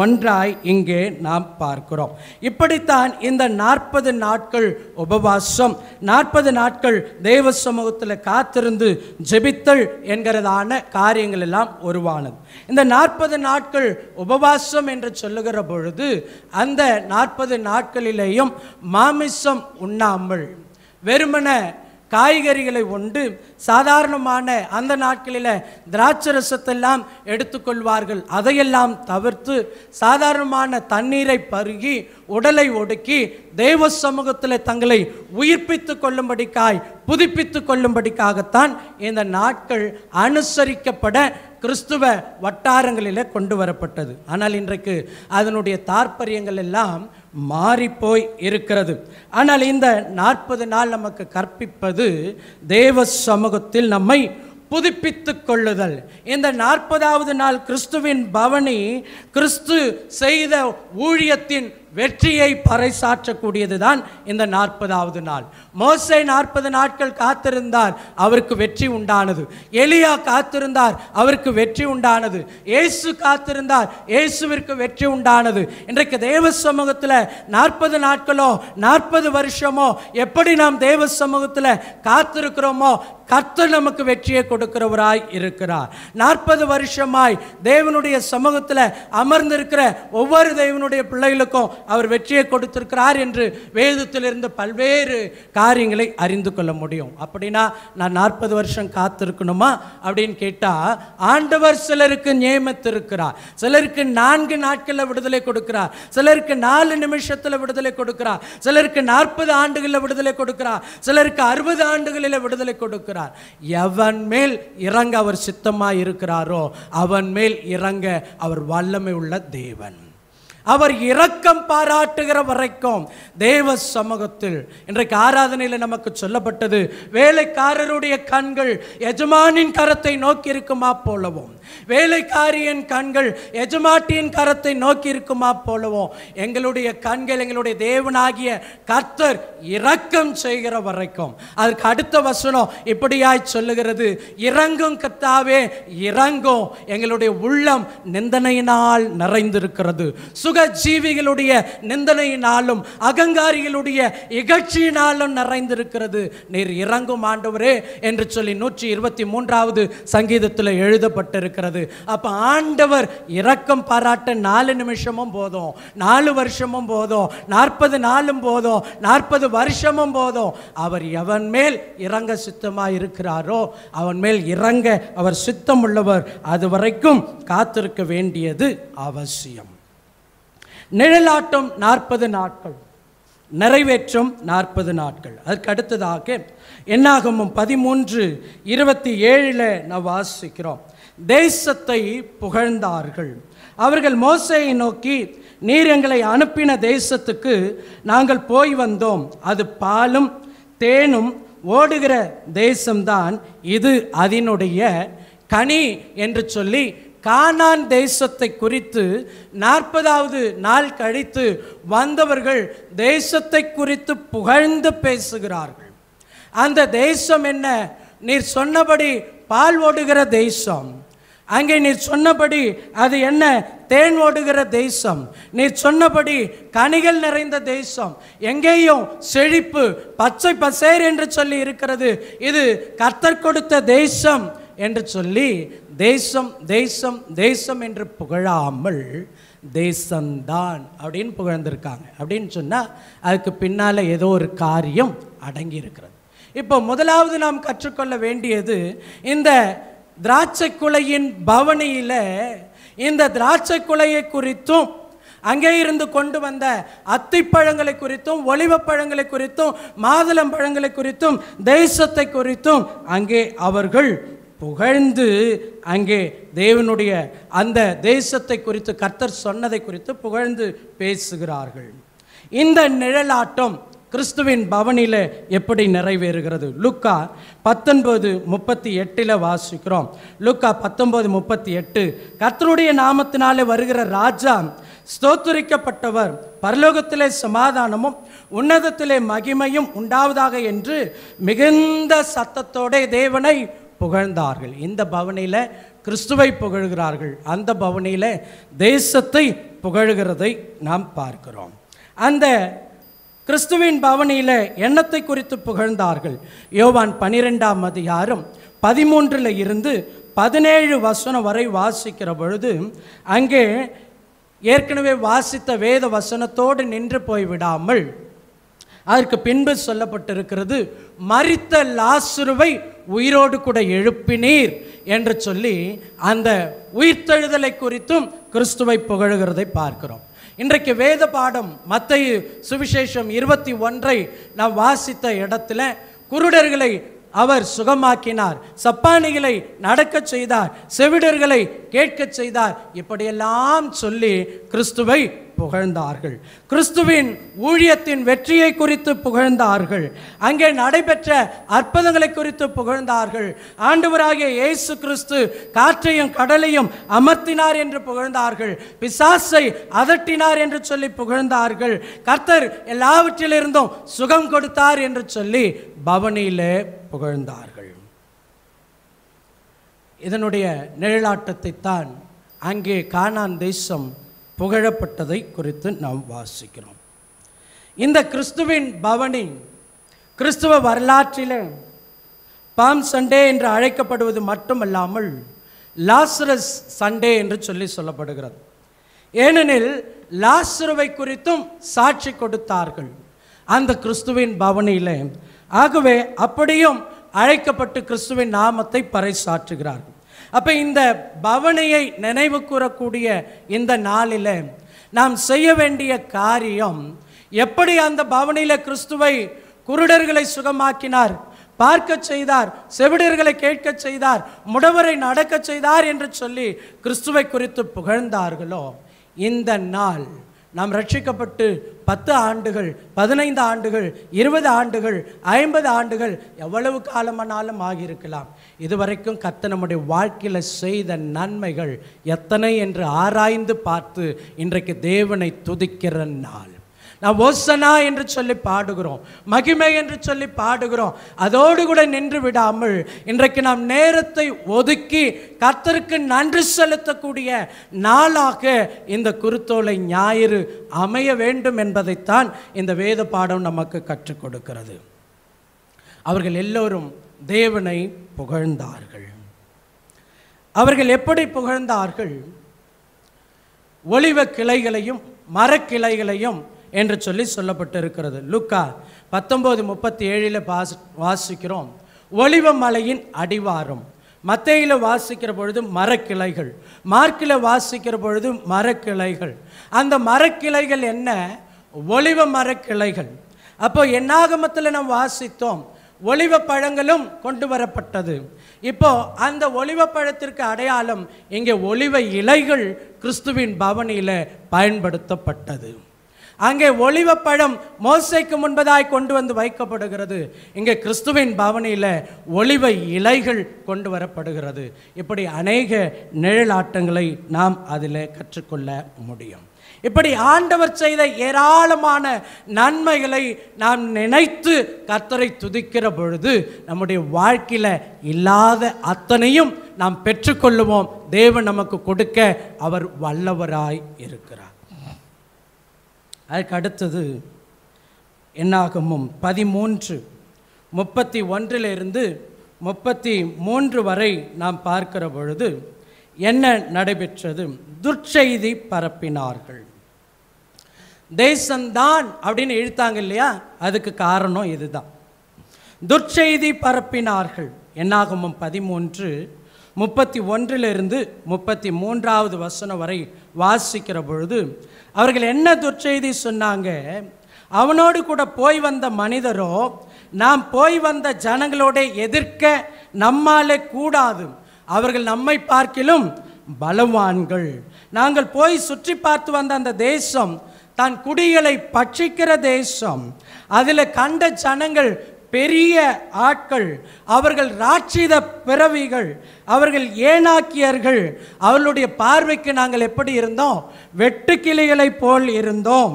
ஒன்றாய் இங்கே நாம் பார்க்கிறோம். இப்படித்தான் இந்த 40 நாட்கள் உபவாசம், 40 நாட்கள் தேவ சமூகத்தில் காத்திருந்து ஜெபித்தல் என்கிறதான காரியங்கள் எல்லாம் உருவானது. இந்த 40 நாட்கள் உபவாசம் என்று சொல்லுகிற பொழுது அந்த 40 நாட்களிலேயும் மாமிசம் உண்ணாமல் வெறுமன காய்கறிகளை உண்டு, சாதாரணமான அந்த நாட்களில் திராட்சரசத்தெல்லாம் எடுத்துக்கொள்வார்கள். அதையெல்லாம் தவிர்த்து சாதாரணமான தண்ணீரை பருகி உடலை ஒடுக்கி தேவ சமூகத்தில் தங்களை உயிர்ப்பித்து கொள்ளும்படிக்காய் புதுப்பித்து கொள்ளும்படிக்காகத்தான் இந்த நாட்கள் அனுசரிக்கப்பட கிறிஸ்துவ வட்டாரங்களில் கொண்டு வரப்பட்டது. ஆனால் இன்றைக்கு அதனுடைய தாற்பயங்கள் எல்லாம் மாறிப்போய் இருக்கிறது. ஆனால் இந்த 40 நாள் நமக்கு கற்பிப்பது தேவ சமூகத்தில் நம்மை புதுப்பித்துக் கொள்ளுதல். இந்த 40வது நாள் கிறிஸ்துவின் பவனி கிறிஸ்து செய்த ஊழியத்தின் வெற்றியை பறைசாற்றக்கூடியதுதான் இந்த 40வது நாள். மோசே 40 நாட்கள் காத்திருந்தார், அவருக்கு வெற்றி உண்டானது. எலியா காத்திருந்தார், அவருக்கு வெற்றி உண்டானது. இயேசு காத்திருந்தார், இயேசுவிற்கு வெற்றி உண்டானது. இன்றைக்கு தேவ சமூகத்தில் 40 நாட்களோ 40 வருஷமோ எப்படி நாம் தேவ சமூகத்தில் காத்திருக்கிறோமோ கர்த்தர் நமக்கு வெற்றியை கொடுக்கிறவராய் இருக்கிறார். 40 வருஷமாய் தேவனுடைய சமூகத்தில் அமர்ந்திருக்கிற ஒவ்வொரு தேவனுடைய பிள்ளைகளுக்கும் அவர் வெற்றியை கொடுத்திருக்கிறார் என்று வேதத்திலிருந்து பல்வேறு காரியங்களை அறிந்து கொள்ள முடியும். அப்படின்னா நான் 40 வருஷம் காத்திருக்கணுமா அப்படின்னு கேட்டால், ஆண்டவர் சிலருக்கு நியமித்திருக்கிறார். சிலருக்கு 4 நாட்களில் விடுதலை கொடுக்கிறார், சிலருக்கு 4 நிமிஷத்தில் விடுதலை கொடுக்கிறார், சிலருக்கு 40 ஆண்டுகளில் விடுதலை கொடுக்கிறார், சிலருக்கு 60 ஆண்டுகளில் விடுதலை கொடுக்கிறார். எவன் மேல் இறங்க அவர் சித்தமாய் இருக்கிறாரோ அவன் மேல் இறங்க அவர் வல்லமை உள்ள தேவன். அவர் இரக்கம் பாராட்டுகிற வரைக்கும் தேவ சமூகத்தில் இன்றைக்கு ஆராதனையில் நமக்கு சொல்லப்பட்டது, வேலைக்காரருடைய கண்கள் எஜமானின் கரத்தை நோக்கி இருக்குமா போலவும், வேலைக்காரியின் கண்கள் எஜமாட்டியின் கரத்தை நோக்கி இருக்குமா போலவும் எங்களுடைய கண்கள் எங்களுடைய தேவனாகிய கர்த்தர் இரக்கம் செய்கிற வரைக்கும். அதற்கு அடுத்த வசனம் இப்படியாய் சொல்லுகிறது, இறங்கும் கர்த்தாவே இறங்கும், எங்களுடைய உள்ளம் நிந்தனையினால் நிறைந்திருக்கிறது. ஜீவிகளுடைய நிந்தனையினாலும் அகங்காரிகளுடைய இகழ்ச்சியினாலும் நிறைந்திருக்கிறது. நீர் இறங்கும் ஆண்டவரே என்று சொல்லி 123வது சங்கீதத்தில் எழுதப்பட்டிருக்கிறது. அப்ப ஆண்டவர் இரக்கம் பாராட்ட 4 நிமிஷமும் போதும், 4 வருஷமும் போதும், 40 நாளும் போதும், 40 வருஷமும் போதும். அவர் எவன் மேல் இறங்க சித்தமாய் இருக்கிறாரோ அவன் மேல் இறங்க அவர் சித்தம் உள்ளவர். அது வரைக்கும் காத்திருக்க வேண்டியது அவசியம். நிழலாட்டம் 40 நாட்கள், நிறைவேற்றும் 40 நாட்கள். அதற்கு அடுத்ததாக என்னாகமம் 13:27 நாம் வாசிக்கிறோம், தேசத்தை புகழ்ந்தார்கள். அவர்கள் மோசேயை நோக்கி, நீர் எங்களை அனுப்பின தேசத்துக்கு நாங்கள் போய் வந்தோம், அது பாலும் தேனும் ஓடுகிற தேசம்தான், இது அதனுடைய கனி என்று சொல்லி கானான் தேசத்தை குறித்து 40வது நாள் கழித்து வந்தவர்கள் தேசத்தை குறித்து புகழ்ந்து பேசுகிறார்கள். அந்த தேசம் என்ன? நீர் சொன்னபடி பால் ஓடுகிற தேசம். அங்கே நீர் சொன்னபடி அது என்ன? தேன் ஓடுகிற தேசம். நீர் சொன்னபடி கனிகள் நிறைந்த தேசம். எங்கேயும் செழிப்பு, பச்சை பசேர் என்று சொல்லி இருக்கிறது. இது கர்த்தர் கொடுத்த தேசம் என்று சொல்லி தேசம் தேசம் தேசம் என்று புகழாமல் தேசம்தான் அப்படின்னு புகழ்ந்திருக்காங்க. அப்படின்னு சொன்னால் அதுக்கு பின்னால் ஏதோ ஒரு காரியம் அடங்கி இருக்கிறது. இப்போ முதலாவது நாம் கற்றுக்கொள்ள வேண்டியது, இந்த திராட்சை குலையின் பவனியில் இந்த திராட்சை குலையை குறித்தும் அங்கே இருந்து கொண்டு வந்த அத்திப்பழங்களை குறித்தும் ஒலிவப்பழங்களை குறித்தும் மாதுளம் பழங்களை குறித்தும் தேசத்தை குறித்தும் அங்கே அவர்கள் புகழ்ந்து அங்கே தேவனுடைய அந்த தேசத்தை குறித்து கர்த்தர் சொன்னதை குறித்து புகழ்ந்து பேசுகிறார்கள். இந்த நிழலாட்டம் கிறிஸ்துவின் பவனில் எப்படி நிறைவேறுகிறது? லூக்கா 19:38 வாசிக்கிறோம். லூக்கா 19:38, கர்த்தருடைய நாமத்தினாலே வருகிற ராஜா ஸ்தோத்திரிக்கப்பட்டவர், பரலோகத்திலே சமாதானமும் உன்னதத்திலே மகிமையும் உண்டாவதாக என்று மிகுந்த சத்தத்தோட தேவனை புகழ்ந்தார்கள். இந்த பவனியில் கிறிஸ்துவை புகழ்கிறார்கள், அந்த பவனியில் தேசத்தை புகழ்கிறதை நாம் பார்க்கிறோம். அந்த கிறிஸ்துவின் பவனியில் எண்ணத்தை குறித்து புகழ்ந்தார்கள். யோவான் 12ஆம் அதிகாரம் 13 இருந்து 17 வசனம் வரை வாசிக்கிற பொழுது அங்கே ஏற்கனவே வாசித்த வேத வசனத்தோடு நின்று போய்விடாமல் அதற்கு பின்பு சொல்லப்பட்டிருக்கிறது, மரித்த லாசருவை உயிரோடு கூட எழுப்பினீர் என்று சொல்லி அந்த உயிர்த்தெழுதலை குறித்தும் கிறிஸ்துவை புகழ்கிறதை பார்க்கிறோம். இன்றைக்கு வேத பாடம் மத்தேயு சுவிசேஷம் 21 நாம் வாசித்த இடத்துல குருடர்களை அவர் சுகமாக்கினார், சப்பானிகளை நடக்க செய்தார், செவிடர்களை கேட்க செய்தார், இப்படியெல்லாம் சொல்லி கிறிஸ்துவை புகழ்ந்தார்கள். கிறிஸ்துவின் ஊழியத்தின் வெற்றியை குறித்து புகழ்ந்தார்கள். அங்கே நடைபெற்ற அற்புதங்களை குறித்து புகழ்ந்தார்கள். ஆண்டவராகிய இயேசு கிறிஸ்து காற்றையும் கடலையும் அமர்த்தினார் என்று புகழ்ந்தார்கள். பிசாசை அதட்டினார் என்று சொல்லி புகழ்ந்தார்கள். கர்த்தர் எல்லாவற்றிலிருந்தும் சுகம் கொடுத்தார் என்று சொல்லி பவனியிலே புகழ்ந்தார்கள். இதனுடைய நிழலாட்டத்தை தான் அங்கே கானான் தேசம் புகழப்பட்டதை குறித்து நாம் வாசிக்கிறோம். இந்த கிறிஸ்துவின் பவனி கிறிஸ்துவ வரலாற்றில் பாம் சண்டே என்று அழைக்கப்படுவது மட்டுமல்லாமல் லாசரஸ் சண்டே என்று சொல்லி சொல்லப்படுகிறது. ஏனெனில் லாசருவை குறித்தும் சாட்சி கொடுத்தார்கள் அந்த கிறிஸ்துவின் பவனியில். ஆகவே அப்படியும் அழைக்கப்பட்டு கிறிஸ்துவின் நாமத்தை பறைசாற்றுகிறார்கள். அப்போ இந்த பவனியை நினைவு கூறக்கூடிய இந்த நாளில் நாம் செய்ய வேண்டிய காரியம், எப்படி அந்த பவனியில் கிறிஸ்துவை குருடர்களை சுகமாக்கினார், பார்க்க செய்தார், செவிடர்களை கேட்க செய்தார், முடவரை நடக்க செய்தார் என்று சொல்லி கிறிஸ்துவை குறித்து புகழ்ந்தார்களோ, இந்த நாள் நாம் ரட்சிக்கப்பட்டு 10 ஆண்டுகள், 15 ஆண்டுகள், 20 ஆண்டுகள், 50 ஆண்டுகள், எவ்வளவு காலமானாலும் ஆகியிருக்கலாம். இதுவரைக்கும் கர்த்தர் நம்முடைய வாழ்க்கையில் செய்த நன்மைகள் எத்தனை என்று ஆராய்ந்து பார்த்து இன்றைக்கு தேவனை துதிக்கிற நாள். நாம் ஓசனா என்று சொல்லி பாடுகிறோம், மகிமை என்று சொல்லி பாடுகிறோம். அதோடு கூட நின்று விடாமல் இன்றைக்கு நாம் நேரத்தை ஒதுக்கி கர்த்தருக்கு நன்றி செலுத்தக்கூடிய நாளாக இந்த குருத்தோலை ஞாயிறு அமைய வேண்டும் என்பதைத்தான் இந்த வேத பாடம் நமக்கு கற்றுக் கொடுக்கிறது. அவர்கள் எல்லோரும் தேவனை புகழ்ந்தார்கள். அவர்கள் எப்படி புகழ்ந்தார்கள்? ஒலிவ கிளைகளையும் மரக்கிளைகளையும் என்று சொல்லி சொல்லப்பட்டிருக்கிறது. லூக்கா 19:37 வாசிக்கிறோம், ஒலிவ மலையின் அடிவாரம். மத்தேயில வாசிக்கிற பொழுது மரக்கிளைகள், மார்க்கில் வாசிக்கிற பொழுது மரக்கிளைகள். அந்த மரக்கிளைகள் என்ன? ஒலிவ மரக்கிளைகள். அப்போ என்னாகமத்தில் நாம் வாசித்தோம், ஒலிவ பழங்களும் கொண்டு வரப்பட்டது. இப்போ அந்த ஒலிவ பழத்திற்கு அடையாளம் இங்கே ஒலிவ இலைகள் கிறிஸ்துவின் பவனியில் பயன்படுத்தப்பட்டது. அங்கே ஒலிவப்பழம் மோசேக்கு முன்பதாய் கொண்டு வந்து வைக்கப்படுகிறது. இங்கே கிறிஸ்துவின் பவனியில் ஒலிவ இலைகள் கொண்டு வரப்படுகிறது. இப்படி அநேக நிழலாட்டங்களை நாம் அதில் கற்றுக்கொள்ள முடியும். இப்படி ஆண்டவர் செய்த ஏராளமான நன்மைகளை நாம் நினைத்து கர்த்தரை துதிக்கிற பொழுது நம்முடைய வாழ்க்கையில் இல்லாத அத்தனையும் நாம் பெற்றுக்கொள்ளுவோம். தேவன் நமக்கு கொடுக்க அவர் வல்லவராய் இருக்கிறார். அதுக்கு அடுத்தது என்னாகமும் 13:31 33 வரை நாம் பார்க்கிற பொழுது என்ன நடைபெற்றது? துர்ச்செய்தி பரப்பினார்கள். தேசம்தான் அப்படின்னு இழுத்தாங்க இல்லையா, அதுக்கு காரணம் இதுதான். துர்ச்செய்தி பரப்பினார்கள். என்னாகமும் 13:31 33 வரை வாசிக்கிற பொழுது அவர்கள் என்ன துர்ச்செய்தி சொன்னாங்க? அவனோடு கூட போய் வந்த மனிதரோ நாம் போய் வந்த ஜனங்களோட எதிர்க்க நம்மாலே கூடாது, அவர்கள் நம்மை பார்க்கிலும் பலவான்கள். நாங்கள் போய் சுற்றி பார்த்து வந்த அந்த தேசம் தன் குடிகளை பட்சிக்கிற தேசம். அதில் கண்ட ஜனங்கள் பெரிய ஆட்கள், அவர்கள் ராட்சித பிறவிகள், அவர்கள் ஏனாக்கியர்கள். அவர்களுடைய பார்வைக்கு நாங்கள் எப்படி இருந்தோம்? வெட்டுக்கிளிகளை போல் இருந்தோம்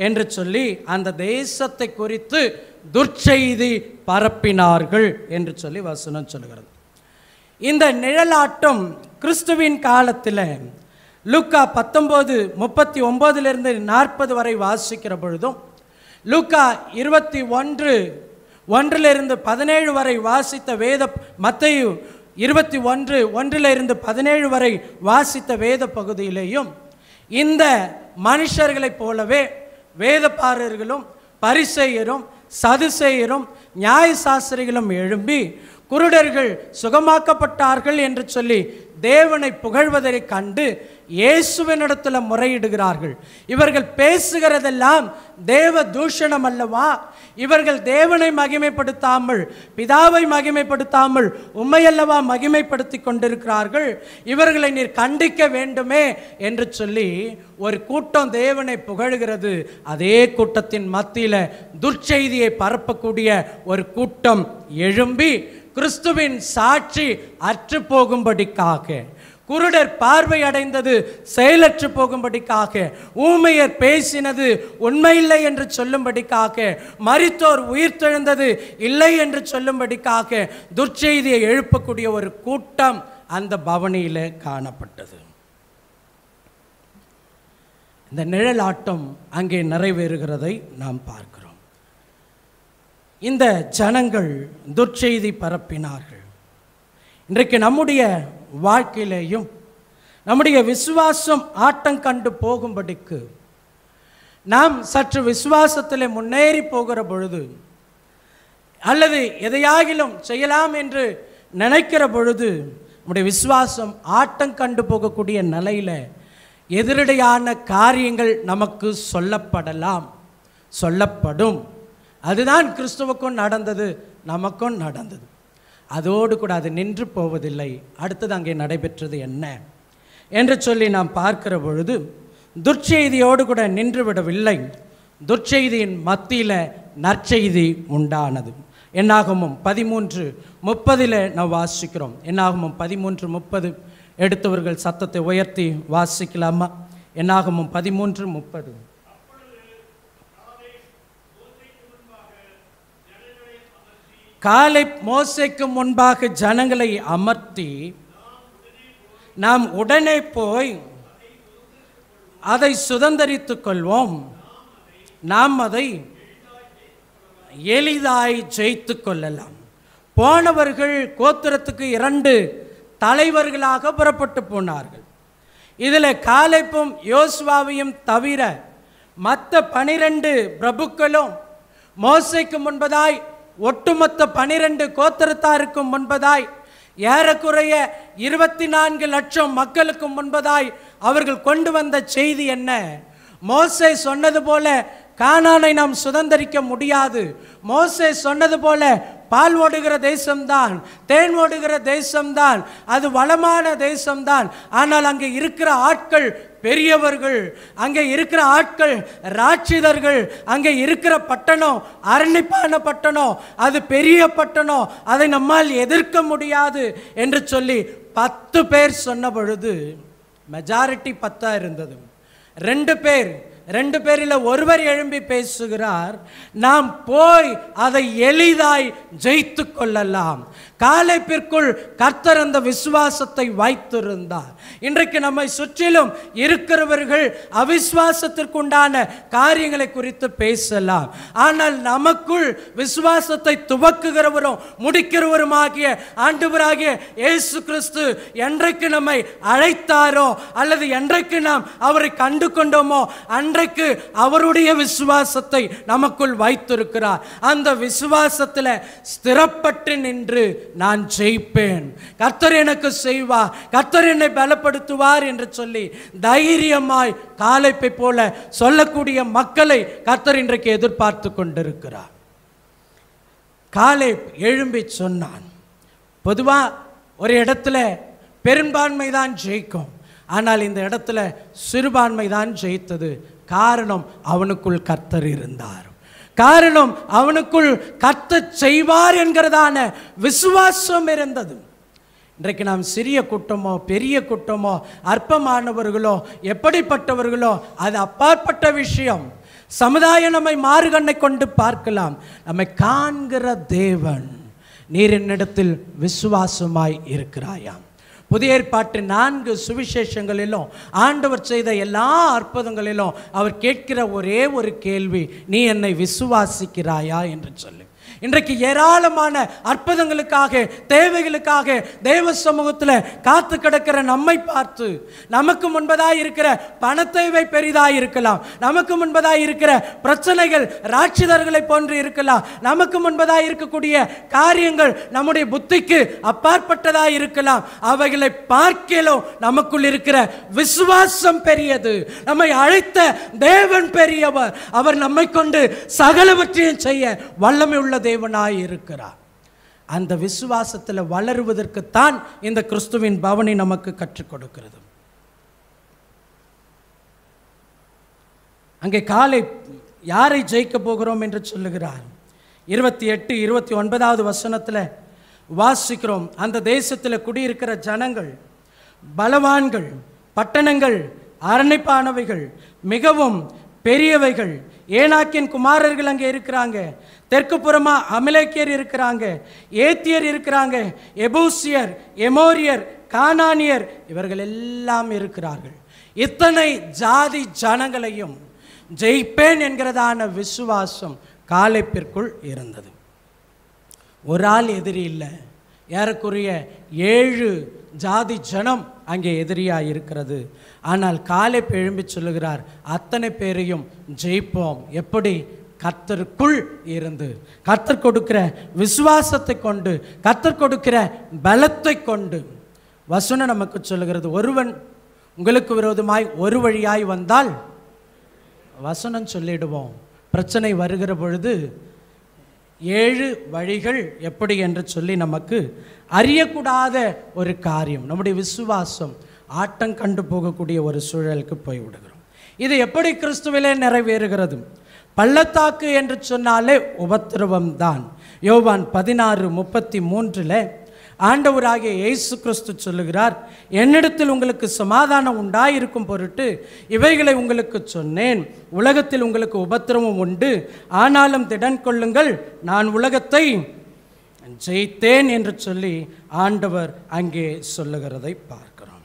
என்று சொல்லி அந்த தேசத்தை குறித்து துர்ச்செய்தி பரப்பினார்கள் என்று சொல்லி வசனம் சொல்கிறது. இந்த நிழலாட்டம் கிறிஸ்துவின் காலத்தில் லூக்கா 19:39 வரை வாசிக்கிற பொழுதும், லூக்கா 21:1-17 வரை வாசித்த வேத, மத்தேயு 21:1-17 வரை வாசித்த வேத பகுதியிலேயும் இந்த மனுஷர்களைப் போலவே வேதபாரர்களும் பரிசேயரும் சதுசேயரும் நியாயசாஸ்திரிகளும் எழும்பி குருடர்கள் சுகமாக்கப்பட்டார்கள் என்று சொல்லி தேவனை புகழ்வதை கண்டு இயேசுவினிடத்தில் முறையிடுகிறார்கள். இவர்கள் பேசுகிறதெல்லாம் தேவ தூஷணம் அல்லவா? இவர்கள் தேவனை மகிமைப்படுத்தாமல் பிதாவை மகிமைப்படுத்தாமல் உம்மையல்லவா மகிமைப்படுத்தி கொண்டிருக்கிறார்கள், இவர்களை நீர் கண்டிக்க வேண்டுமே என்று சொல்லி ஒரு கூட்டம் தேவனை புகழ்கிறது. அதே கூட்டத்தின் மத்தியில் துர்ச்செய்தியை பரப்பக்கூடிய ஒரு கூட்டம் எழும்பி கிறிஸ்துவின் சாட்சி அற்று போகும்படிக்காக, குருடர் பார்வை அடைந்தது செயலற்று போகும்படிக்காக, ஊமையர் பேசினது உண்மையில்லை என்று சொல்லும்படிக்காக, மரித்தோர் உயிர்த்தெழுந்தது இல்லை என்று சொல்லும்படிக்காக துர்ச்செய்தியை எழுப்பக்கூடிய ஒரு கூட்டம் அந்த பவனியில் காணப்பட்டது. இந்த நிழலாட்டம் அங்கே நிறைவேறுகிறதை நாம் பார்க்கிறோம். இந்த ஜனங்கள் துர்ச்செய்தி பரப்பினார்கள். இன்றைக்கு நம்முடைய வாழ்க்கையிலேயும் நம்முடைய விசுவாசம் ஆட்டம் கண்டு போகும்படிக்கு நாம் சற்று விசுவாசத்தில் முன்னேறி போகிற பொழுது அல்லது எதையாகிலும் செய்யலாம் என்று நினைக்கிற பொழுது நம்முடைய விசுவாசம் ஆட்டம் கண்டு போகக்கூடிய நிலையில் எதிரடையான காரியங்கள் நமக்கு சொல்லப்படும். அதுதான் கிறிஸ்துவுக்கும் நடந்தது, நமக்கும் நடந்தது. அதோடு கூட அது நின்று போவதில்லை. அடுத்தது அங்கே நடைபெற்றது என்ன என்று சொல்லி நாம் பார்க்கிற பொழுது துர்ச்செய்தியோடு கூட நின்று விடவில்லை. துர்ச்செய்தியின் மத்தியில் நற்செய்தி உண்டானது. என்னாகமும் 13:30 நாம் வாசிக்கிறோம். என்னாகமும் 13:30 எடுத்தவர்கள் சத்தத்தை உயர்த்தி வாசிக்கலாமா? என்னாகமும் 13:30. காலை மோசேக்கு முன்பாக ஜனங்களை அமர்த்தி நாம் உடனே போய் அதை சுதந்தரித்துக் கொள்வோம், நாம் அதை எளிதாய் ஜெயித்து கொள்ளலாம். போனவர்கள் கோத்திரத்துக்கு 2 தலைவர்களாக புறப்பட்டு போனார்கள். இதில் காலேப்பும் யோசுவாவையும் தவிர மற்ற 12 பிரபுக்களும் மோசேக்கு முன்பதாய் ஒட்டுமொத்த 12 கோத்திரத்தாருக்கு முன்பதாய் ஏறக்குறைய 24 லட்சம் மக்களுக்கு முன்பதாய் அவர்கள் கொண்டு வந்த செய்தி என்ன? மோசே சொன்னது போல கானானை நாம் சுதந்தரிக்க முடியாது. மோசே சொன்னது போல பால் ஓடுகிற தேசம்தான், தேன் ஓடுகிற தேசம்தான், அது வளமான தேசம்தான். ஆனால் அங்கே இருக்கிற ஆட்கள் பெரியவர்கள், அங்கே இருக்கிற ஆட்கள், ராட்சிதர்கள், அங்கே இருக்கிற பட்டணம் அரணிப்பான பட்டணம், அது பெரிய பட்டணம், அதை நம்மால் எதிர்க்க முடியாது என்று சொல்லி 10 பேர் சொன்ன பொழுது மெஜாரிட்டி 10 இருந்தது. 2 பேரில் ஒருவர் எழும்பி பேசுகிறார், நாம் போய் அதை எளிதாய் ஜெயித்து கொள்ளலாம். காலேப்பிற்குள் கர்த்தர் அந்த விசுவாசத்தை வைத்திருந்தார். இன்றைக்கு நம்மை சுற்றிலும் இருக்கிறவர்கள் அவிசுவாசத்திற்குண்டான காரியங்களை குறித்து பேசலாம். ஆனால் நமக்குள் விசுவாசத்தை துவக்குகிறவரும் முடிக்கிறவருமாகிய ஆண்டவராகிய இயேசு கிறிஸ்து என்றைக்கு நம்மை அழைத்தாரோ அல்லது என்றைக்கு நாம் அவரை கண்டு கொண்டோமோ அன்றைக்கு அவருடைய விசுவாசத்தை நமக்குள் வைத்திருக்கிறார். அந்த விசுவாசத்தில் ஸ்திரப்பட்டு நின்று நான் ஜெயிப்பேன், கர்த்தர் எனக்கு செய்வார், கர்த்தர் என்னை பலப்படுத்துவார் என்று சொல்லி தைரியமாய் காலேப்பை போல சொல்லக்கூடிய மக்களை கர்த்தர் இன்றைக்கு எதிர்பார்த்து கொண்டிருக்கிறார். காலேப் எழும்பி சொன்னான். பொதுவாக ஒரு இடத்துல பெரும்பான்மை தான் ஜெயிக்கும், ஆனால் இந்த இடத்துல சிறுபான்மை தான் ஜெயித்தது. காரணம், அவனுக்குள் கர்த்தர் இருந்தார். காரணம், அவனுக்குள் கர்த்தர் செய்வார் என்கிறதான விசுவாசம் இருந்தது. இன்றைக்கு நாம் சிறிய கூட்டமோ பெரிய கூட்டமோ அற்பமானவர்களோ எப்படிப்பட்டவர்களோ அது அப்பாற்பட்ட விஷயம். சமுதாயம் நம்மை மாறுகண்ணை கொண்டு பார்க்கலாம். நம்மை காண்கிற தேவன், நீர் என்னிடத்தில் விசுவாசமாய் இருக்கிறாயாம். புதிய ஏற்பாட்டு 4 சுவிசேஷங்களிலும் ஆண்டவர் செய்த எல்லா அற்புதங்களிலும் அவர் கேட்கிற ஒரே ஒரு கேள்வி, நீ என்னை விசுவாசிக்கிறாயா என்று சொல்லி. இன்றைக்கு ஏராளமான அற்புதங்களுக்காக தேவைகளுக்காக தேவ சமூகத்தில் காத்து கிடக்கிற நம்மை பார்த்து, நமக்கு முன்பதாக இருக்கிற பணத்தேவை பெரிதாக இருக்கலாம், நமக்கு முன்பதாக இருக்கிற பிரச்சனைகள் ராட்சிதர்களை போன்று இருக்கலாம், நமக்கு முன்பதாக இருக்கக்கூடிய காரியங்கள் நம்முடைய புத்திக்கு அப்பாற்பட்டதாக இருக்கலாம். அவைகளை பார்க்கலும் நமக்குள் இருக்கிற விசுவாசம் பெரியது. நம்மை அழைத்த தேவன் பெரியவர். அவர் நம்மை கொண்டு சகலவற்றையும் செய்ய வல்லமை உள்ள தேவனாய் இருக்கிறார். அந்த விசுவாசத்தில் வளருவதற்குத்தான் இந்த கிறிஸ்துவின் பவனி நமக்கு கற்றுக் கொடுக்கிறது. அங்கே காலை யாரை ஜெயிக்க போகிறோம் என்று சொல்லுகிறார். 28, 29வது வசனத்தில் வாசிக்கிறோம். அந்த தேசத்தில் குடியிருக்கிற ஜனங்கள் பலவான்கள், பட்டணங்கள் அரணிப்பானவைகள், மிகவும் பெரியவைகள். ஏனாக்கின் குமாரர்கள் அங்கே இருக்கிறாங்க. தெற்கு புறமா அமலேக்கியர் இருக்கிறாங்க, ஏத்தியர் இருக்கிறாங்க, எபூசியர், எமோரியர், கானானியர், இவர்கள் எல்லாம் இருக்கிறார்கள். இத்தனை ஜாதி ஜனங்களையும் ஜெயிப்பேன் என்கிறதான விசுவாசம் காலேப்பிற்குள் இருந்தது. ஒரு ஆள் எதிரி இல்லை, ஏறக்குறைய 7 ஜாதி ஜனம் அங்கே எதிரியாக இருக்கிறது. ஆனால் காலேப் எழும்பி சொல்லுகிறார், அத்தனை பேரையும் ஜெயிப்போம். எப்படி? கர்த்தருக்குள் இருந்து, கர்த்தர் கொடுக்கிற விசுவாசத்தை கொண்டு, கர்த்தர் கொடுக்கிற பலத்தை கொண்டு. வசனம் நமக்கு சொல்லுகிறது, ஒருவன் உங்களுக்கு விரோதமாய் ஒரு வழியாய் வந்தால், வசனம் சொல்லிடுவோம், பிரச்சனை வருகிற பொழுது 7 வழிகள் எப்படி என்று சொல்லி நமக்கு அறியக்கூடாத ஒரு காரியம். நம்முடைய விசுவாசம் ஆட்டம் கண்டு போகக்கூடிய ஒரு சூழலுக்கு போய்விடுகிறோம். இது எப்படி கிறிஸ்துவிலே நிறைவேறுகிறது? பள்ளத்தாக்கு என்று சொன்னாலே உபத்திரவம் தான். யோவான் 16:33 ஆண்டவராகிய இயேசு கிறிஸ்து சொல்லுகிறார், என்னிடத்தில் உங்களுக்கு சமாதானம் உண்டாயிருக்கும் பொருட்டு இவைகளை உங்களுக்கு சொன்னேன். உலகத்தில் உங்களுக்கு உபத்திரவம் உண்டு, ஆனாலும் திடன் கொள்ளுங்கள், நான் உலகத்தை ஜெயித்தேன் என்று சொல்லி ஆண்டவர் அங்கே சொல்லுகிறதை பார்க்கிறோம்.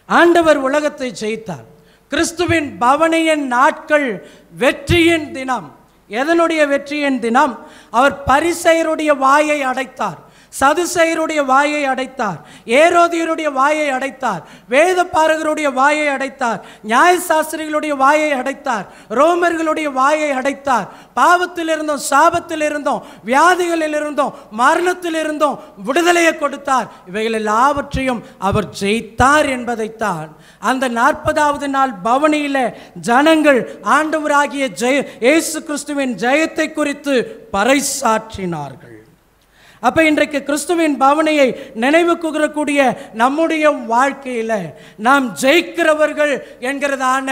ஆண்டவர் உலகத்தை ஜெயித்தார். கிறிஸ்துவின் பவனியின் நாட்கள் வெற்றியின் தினம். எதனுடைய வெற்றியின் தினம்? அவர் பரிசேயருடைய வாயை அடைத்தார், சதுசேயருடைய வாயை அடைத்தார், ஏரோதியருடைய வாயை அடைத்தார், வேத பாரகருடைய வாயை அடைத்தார், நியாயசாஸ்திரிகளுடைய வாயை அடைத்தார், ரோமர்களுடைய வாயை அடைத்தார். பாவத்தில் இருந்தோம், சாபத்தில் இருந்தோம், வியாதிகளில் இருந்தோம், மரணத்தில் இருந்தோம், விடுதலையை கொடுத்தார். இவைகள் எல்லாவற்றையும் அவர் ஜெயித்தார் என்பதைத்தான் அந்த 40வது நாள் பவனியில ஜனங்கள் ஆண்டவராகிய இயேசு கிறிஸ்துவின் ஜெயத்தை குறித்து பறைசாற்றினார்கள். அப்போ இன்றைக்கு கிறிஸ்துவின் பவனியை நினைவு கூறக்கூடிய நம்முடைய வாழ்க்கையில் நாம் ஜெயிக்கிறவர்கள் என்கிறதான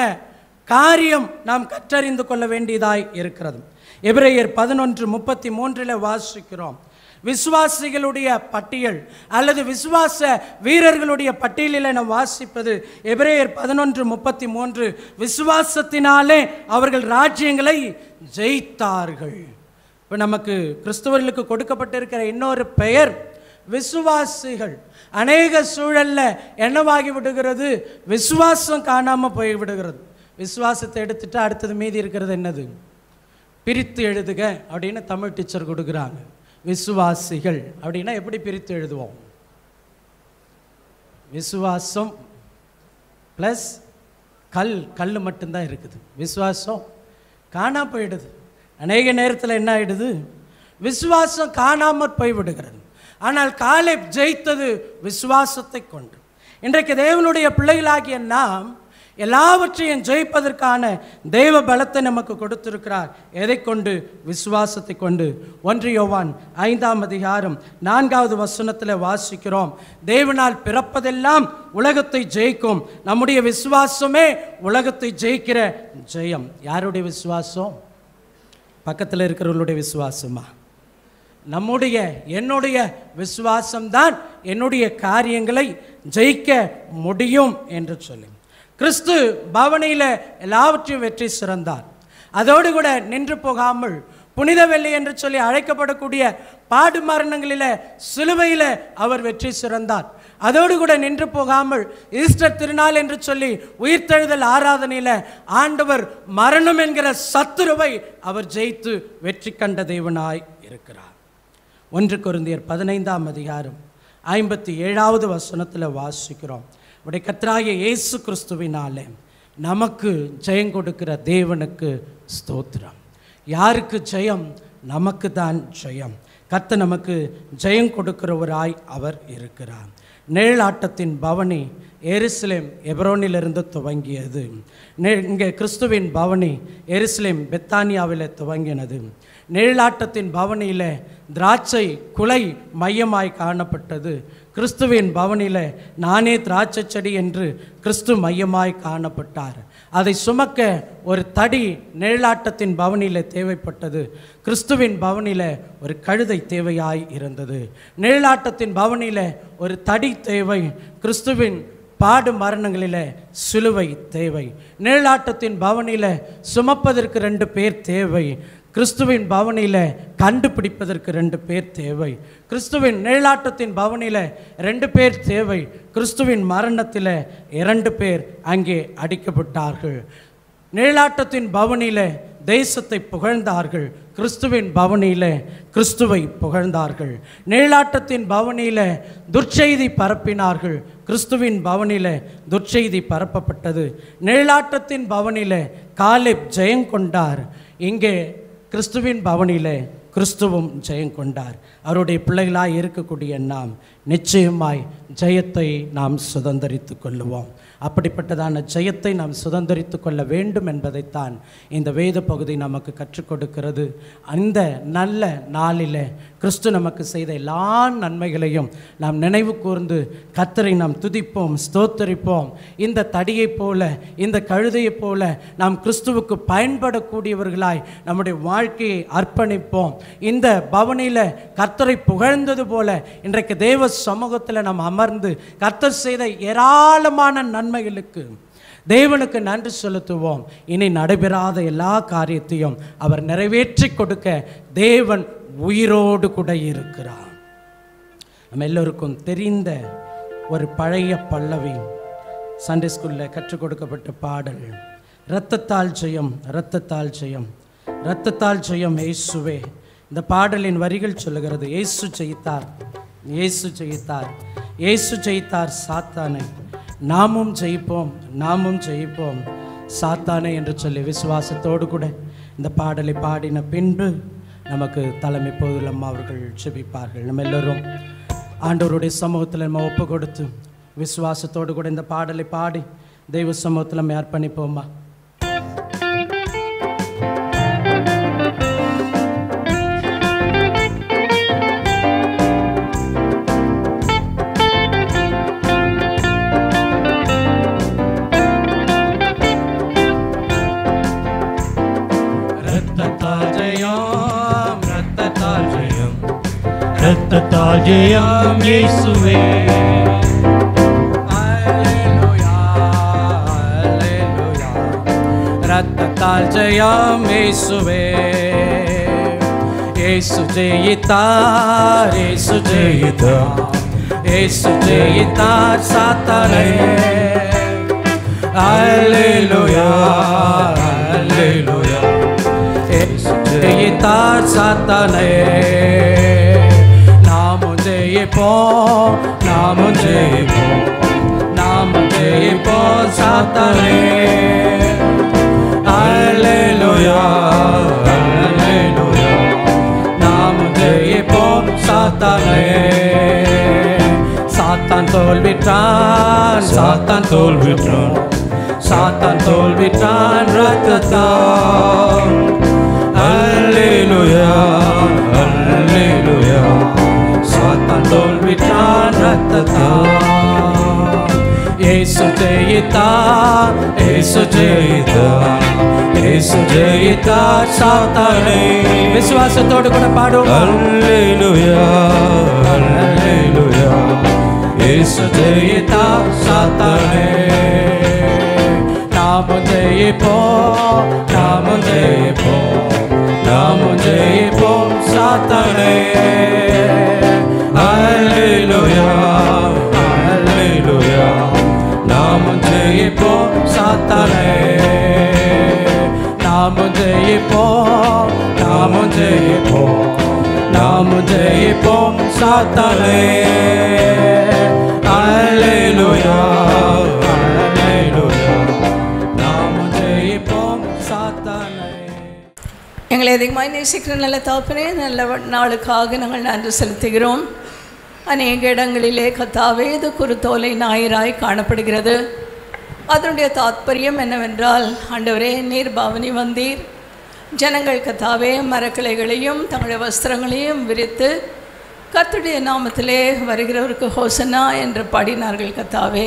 காரியம் நாம் கற்றறிந்து கொள்ள வேண்டியதாய் இருக்கிறது. எபிரேயர் 11:33 வாசிக்கிறோம். விசுவாசிகளுடைய பட்டியல் அல்லது விசுவாச வீரர்களுடைய பட்டியலில் நாம் வாசிப்பது எபிரேயர் 11:33, விசுவாசத்தினாலே அவர்கள் ராஜ்யங்களை ஜெயித்தார்கள். இப்போ நமக்கு கிறிஸ்தவர்களுக்கு கொடுக்கப்பட்டிருக்கிற இன்னொரு பெயர் விசுவாசிகள். அநேக சூழலில் என்னவாகி விடுகிறது? விசுவாசம் காணாமல் போய்விடுகிறது. விசுவாசத்தை எடுத்துட்டு அடுத்தது மீதி இருக்கிறது என்னது? பிரித்து எழுதுக அப்படின்னு தமிழ் டீச்சர் கொடுக்குறாங்க. விசுவாசிகள் அப்படின்னா எப்படி பிரித்து எழுதுவோம்? விசுவாசம் ப்ளஸ் கல் மட்டும்தான் இருக்குது. விசுவாசம் காணாம போயிடுது. அநேக நேரத்தில் என்ன ஆயிடுது? விசுவாசம் காணாமற் போய்விடுகிறது. ஆனால் காலேப் ஜெயித்தது விசுவாசத்தை கொண்டு. இன்றைக்கு தேவனுடைய பிள்ளைகளாகிய நாம் எல்லாவற்றையும் ஜெயிப்பதற்கான தெய்வ பலத்தை நமக்கு கொடுத்திருக்கிறார். எதை கொண்டு? விசுவாசத்தை கொண்டு. 1 யோவான் 5:4 வாசிக்கிறோம், தேவனால் பிறப்பதெல்லாம் உலகத்தை ஜெயிக்கும், நம்முடைய விசுவாசமே உலகத்தை ஜெயிக்கிற ஜெயம். யாருடைய விசுவாசம்? பக்கத்தில் இருக்கிறவர்களுடைய விசுவாசமா? என்னுடைய விசுவாசம்தான் என்னுடைய காரியங்களை ஜெயிக்க முடியும் என்று சொல்லி கிறிஸ்து பவனியில் எல்லாவற்றையும் வெற்றி சிறந்தார். அதோடு கூட நின்று போகாமல் புனித வெள்ளி என்று சொல்லி அழைக்கப்படக்கூடிய பாடு மரணங்களில் சிலுவையில் அவர் வெற்றி சிறந்தார். அதோடு கூட நின்று போகாமல் ஈஸ்டர் திருநாள் என்று சொல்லி உயிர்த்தெழுதல் ஆராதனையில் ஆண்டவர் மரணம் என்கிற சத்துருவை அவர் ஜெயித்து வெற்றி கண்ட தேவனாய் இருக்கிறார். 1 கொரிந்தியர் 15:57 வாசிக்கிறோம், உடைய கர்த்தராகிய இயேசு கிறிஸ்துவினாலே நமக்கு ஜெயம் கொடுக்கிற தேவனுக்கு ஸ்தோத்திரம். யாருக்கு ஜெயம்? நமக்கு தான் ஜெயம். கர்த்தர் நமக்கு ஜெயம் கொடுக்கிறவராய் அவர் இருக்கிறார். நிழலாட்டத்தின் பவனி எருசலேம் எப்ரோனிலிருந்து துவங்கியது. இங்கே கிறிஸ்துவின் பவனி எருசலேம் பெத்தானியாவில் துவங்கினது. நிழலாட்டத்தின் பவனியில் திராட்சை குலை மையமாய் காணப்பட்டது. கிறிஸ்துவின் பவனியில் நானே திராட்சை செடி என்று கிறிஸ்து மையமாய் காணப்பட்டார். அதை சுமக்க ஒரு தடி நிழலாட்டத்தின் பவனியில் தேவைப்பட்டது. கிறிஸ்துவின் பவனியில் ஒரு கழுதை தேவையாய் இருந்தது. நிழலாட்டத்தின் பவனியில் ஒரு தடி தேவை. கிறிஸ்துவின் பாடு மரணங்களில் சிலுவை தேவை. நிழலாட்டத்தின் பவனியில் சுமப்பதற்கு 2 பேர் தேவை. கிறிஸ்துவின் பவனியில் கண்டுபிடிப்பதற்கு 2 பேர் தேவை. கிறிஸ்துவின் நிழலாட்டத்தின் பவனியில் 2 பேர் தேவை. கிறிஸ்துவின் மரணத்தில் 2 பேர் அங்கே அடிக்கப்பட்டார்கள். நிழலாட்டத்தின் பவனியில் தேசத்தை புகழ்ந்தார்கள். கிறிஸ்துவின் பவனியில் கிறிஸ்துவை புகழ்ந்தார்கள். நிழலாட்டத்தின் பவனியில் துர்ச்செய்தி பரப்பினார்கள். கிறிஸ்துவின் பவனியில் துர்ச்செய்தி பரப்பப்பட்டது. நிழலாட்டத்தின் பவனியில் காலேப் ஜெயம் கொண்டார். இங்கே கிறிஸ்துவின் பவனியில் கிறிஸ்துவும் ஜெயம் கொண்டார். அவருடைய பிள்ளைகளாய் இருக்கக்கூடிய நாம் நிச்சயமாய் ஜெயத்தை நாம் சுதந்தரித்து கொள்ளுவோம். அப்படிப்பட்டதான ஜெயத்தை நாம் சுதந்தரித்து கொள்ள வேண்டும் என்பதைத்தான் இந்த வேத பகுதி நமக்கு கற்றுக் கொடுக்கிறது. அந்த நல்ல நாளில் கிறிஸ்து நமக்கு செய்த எல்லா நன்மைகளையும் நாம் நினைவு கூர்ந்து கர்த்தரை நாம் துதிப்போம், ஸ்தோத்தரிப்போம். இந்த தடியைப் போல, இந்த கழுதையைப் போல நாம் கிறிஸ்துவுக்கு பயன்படக்கூடியவர்களாய் நம்முடைய வாழ்க்கையை அர்ப்பணிப்போம். இந்த பவனியில் கர்த்தரை புகழ்ந்தது போல இன்றைக்கு தேவ சமூகத்தில் நாம் அமர்ந்து கர்த்தர் செய்த ஏராளமான நன்மைகளுக்கு தேவனுக்கு நன்றி செலுத்துவோம். இனி நடைபெறாத எல்லா காரியத்தையும் அவர் நிறைவேற்றி கொடுக்க தேவன் உயிரோடு கூட இருக்கிறார். நம்ம எல்லோருக்கும் தெரிந்த ஒரு பழைய பல்லவி, சண்டே ஸ்கூலில் கற்றுக் கொடுக்கப்பட்ட பாடல், இரத்தத்தால் ஜெயம், இரத்தத்தால் ஜெயம், இரத்தத்தால் ஜெயம் இயேசுவே. இந்த பாடலின் வரிகள் சொல்லுகிறது, இயேசு ஜெயித்தார், இயேசு ஜெயித்தார், இயேசு ஜெயித்தார் சாத்தானை, நாமும் ஜெயிப்போம், நாமும் ஜெயிப்போம் சாத்தானை என்று சொல்லி விசுவாசத்தோடு கூட இந்த பாடலை பாடின பின்பு நமக்கு தலைமை பொதுலம்மா அவர்கள் ஜெபிப்பார்கள். நம்ம எல்லோரும் ஆண்டவருடைய சமூகத்தில் நம்ம ஒப்பு கொடுத்து விசுவாசத்தோடு கூட இந்த பாடலை பாடி தெய்வ சமூகத்தில் நம்ம அர்ப்பணிப்போம்மா. ரத்தத்தால் ஜெயம் இயேசுவே. ரத்தத்தால் ஜெயம் இயேசுவே. இயேசு ஜெயித்தார், இயேசு ஜெயித்தார், இயேசு ஜெயித்தார் சாத்தானை. அல்லேலூயா அல்லேலூயா. இயேசு ஜெயித்தார் சாத்தானை. நாமும் ஜெயிப்போம், நாமும் ஜெயிப்போம், நாமும் ஜெயிப்போம் சாத்தானை. அல்லேலூயா அல்லேலூயா. நாமும் ஜெயிப்போம் சாத்தானை. சாத்தான் தோல்விட்டான், சாத்தான் தோல்விட்டான், சாத்தான் தோல்விட்டான் ரத்தத்தால். அல்லேலூயா அல்லேலூயா. சாத்தான் தோல்விட்டான் ரத்தத்தால். இயேசு ஜெயித்தார், இயேசு ஜெயித்தார், இயேசு ஜெயித்தார் சாத்தானை. விசுவாசத்தோடு கூட பாடுவோம். அல்லேலூயா அல்லேலூயா. இயேசு ஜெயித்தார் சாத்தானை. நாமும் ஜெயிப்போம், நாமும் ஜெயிப்போம், நாமும் ஜெயிப்போம் சாத்தானை. அல்லேலூயா அல்லேலூயா. நாமும் ஜெயிப்போம் சாத்தானை. நாமும் ஜெயிப்போம், நாமும் ஜெயிப்போம், நாமும் ஜெயிப்போம் சாத்தானை. அல்லேலூயா அல்லேலூயா. நாமும் ஜெயிப்போம் சாத்தானை. எங்களை அதிகமாக நேசிக்கிற நல்ல தகப்பனே, நல்ல நாளுக்காக நாங்கள் நன்றி செலுத்துகிறோம். அநேக இடங்களிலே கர்த்தாவே இது குருத்தோலை ஞாயிறாய் காணப்படுகிறது. அதனுடைய தாத்பரியம் என்னவென்றால், ஆண்டவரே நீர் பவனி வந்தீர். ஜனங்கள் கர்த்தாவே மரக்கிளைகளையும் தங்களுடைய வஸ்திரங்களையும் விரித்து கர்த்தருடைய நாமத்திலே வருகிறவருக்கு ஹோசன்னா என்று பாடினார்கள் கர்த்தாவே.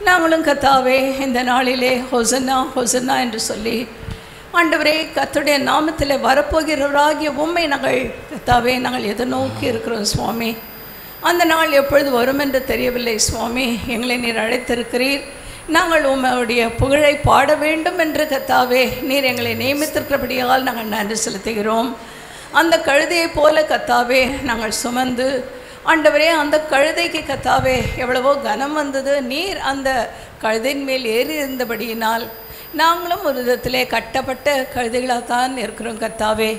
நாங்களும் கர்த்தாவே இந்த நாளிலே ஹோசன்னா ஹோசன்னா என்று சொல்லி ஆண்டவரே கர்த்தருடைய நாமத்தில் வரப்போகிறவராகிய உம்மை நாங்கள் கர்த்தாவே நாங்கள் எதிர்நோக்கி இருக்கிறோம் சுவாமி. அந்த நாள் எப்பொழுது வரும் என்று தெரியவில்லை சுவாமி. எங்களை நீர் அழைத்திருக்கிறீர். நாங்கள் உம்முடைய புகழை பாட வேண்டும் என்று கர்த்தாவே நீர் எங்களை நியமித்திருக்கிறபடியால் நாங்கள் நன்றி செலுத்துகிறோம். அந்த கழுதையை போல கர்த்தாவே நாங்கள் சுமந்து ஆண்டவரே அந்த கழுதைக்கு கர்த்தாவே எவ்வளவோ கனம் வந்தது. நீர் அந்த கழுதையின் மேல் ஏறி இருந்தபடியினால் நாங்களும் ஒரு விதத்திலே கட்டப்பட்ட கழுதைகளாகத்தான் இருக்கிறோம் கர்த்தாவே.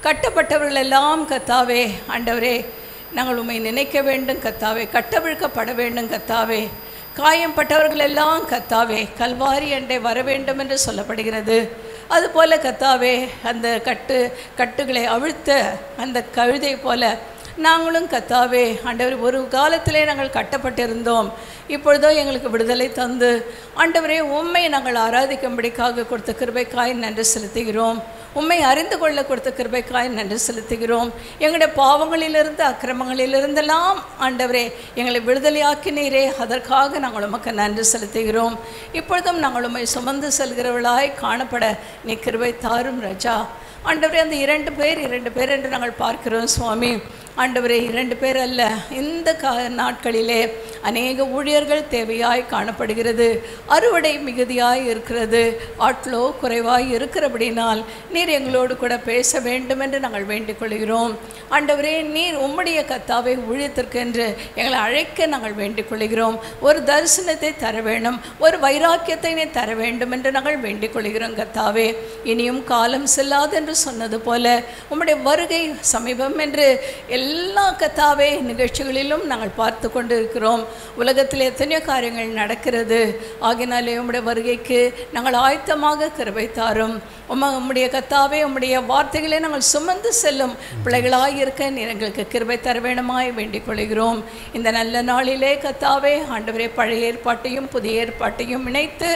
கட்டப்பட்டவர்கள் எல்லாம் கர்த்தாவே ஆண்டவரே நாங்கள் உம்மை நினைக்க வேண்டும் கர்த்தாவே. கட்டவிழ்க்கப்பட வேண்டும் கர்த்தாவே. காயம்பட்டவர்கள் எல்லாம் கர்த்தாவே கல்வாரி அண்டை வர வேண்டும் என்று சொல்லப்படுகிறது. அதுபோல கர்த்தாவே அந்த கட்டுகளை அவிழ்த்த அந்த கழுதை போல நாங்களும் கர்த்தாவே ஆண்டவர் ஒரு காலத்திலே நாங்கள் கட்டப்பட்டிருந்தோம். இப்பொழுதோ எங்களுக்கு விடுதலை தந்து ஆண்டவரே உம்மை நாங்கள் ஆராதிக்கும்படிக்காக கொடுத்த கிருபைக்காய் நன்றி செலுத்துகிறோம். உம்மை அறிந்து கொள்ள கொடுத்த கிருபைக்காய் நன்றி செலுத்துகிறோம். எங்களுடைய பாவங்களிலிருந்து அக்கிரமங்களிலிருந்தெல்லாம் ஆண்டவரே எங்களை விடுதலையாக்கினீரே, அதற்காக நாங்கள் உமக்கு நன்றி செலுத்துகிறோம். இப்பொழுதும் நாங்கள் உம்மை சுமந்து செல்கிறவர்களாய் காணப்பட நீ கிருபை தாரும் ராஜா. ஆண்டவரே அந்த 2 பேர் என்று நாங்கள் பார்க்கிறோம் சுவாமி. ஆண்டவரே 2 பேர் அல்ல, இந்த நாட்களிலே அநேக ஊழியர்கள் தேவையாய் காணப்படுகிறது. அறுவடை மிகுதியாய் இருக்கிறது, ஆட்களோ குறைவாய் இருக்கிறபடினால் நீர் எங்களோடு கூட பேச வேண்டும் என்று நாங்கள் வேண்டிக் கொள்கிறோம். ஆண்டவரே நீர் உம்முடைய கர்த்தாவை ஊழியத்திற்கென்று எங்களை அழைக்க நாங்கள் வேண்டிக் கொள்கிறோம். ஒரு தரிசனத்தை தர வேண்டும், ஒரு வைராக்கியத்தை நீ தர வேண்டும் என்று நாங்கள் வேண்டிக் கொள்கிறோம் கர்த்தாவே. இனியும் காலம் செல்லாது என்று சொன்னது போல உம்முடைய வருகை சமீபம் என்று எல்லா கர்த்தாவே நிகழ்ச்சிகளிலும் நாங்கள் பார்த்து கொண்டு இருக்கிறோம். உலகத்தில் எத்தனையோ காரியங்கள் நடக்கிறது. ஆகினாலே உம்முடைய வருகைக்கு நாங்கள் ஆயத்தமாக கிருபை தாரும். உம்முடைய கர்த்தாவே உம்முடைய வார்த்தைகளை நாங்கள் சுமந்து செல்லும் பிள்ளைகளாய் இருக்க நீர் எங்களுக்கு கிருபை தர வேண்டுமாய் வேண்டிக் கொள்கிறோம். இந்த நல்ல நாளிலே கர்த்தாவே ஆண்டவரே பழைய ஏற்பாட்டையும் புதிய ஏற்பாட்டையும் இணைத்து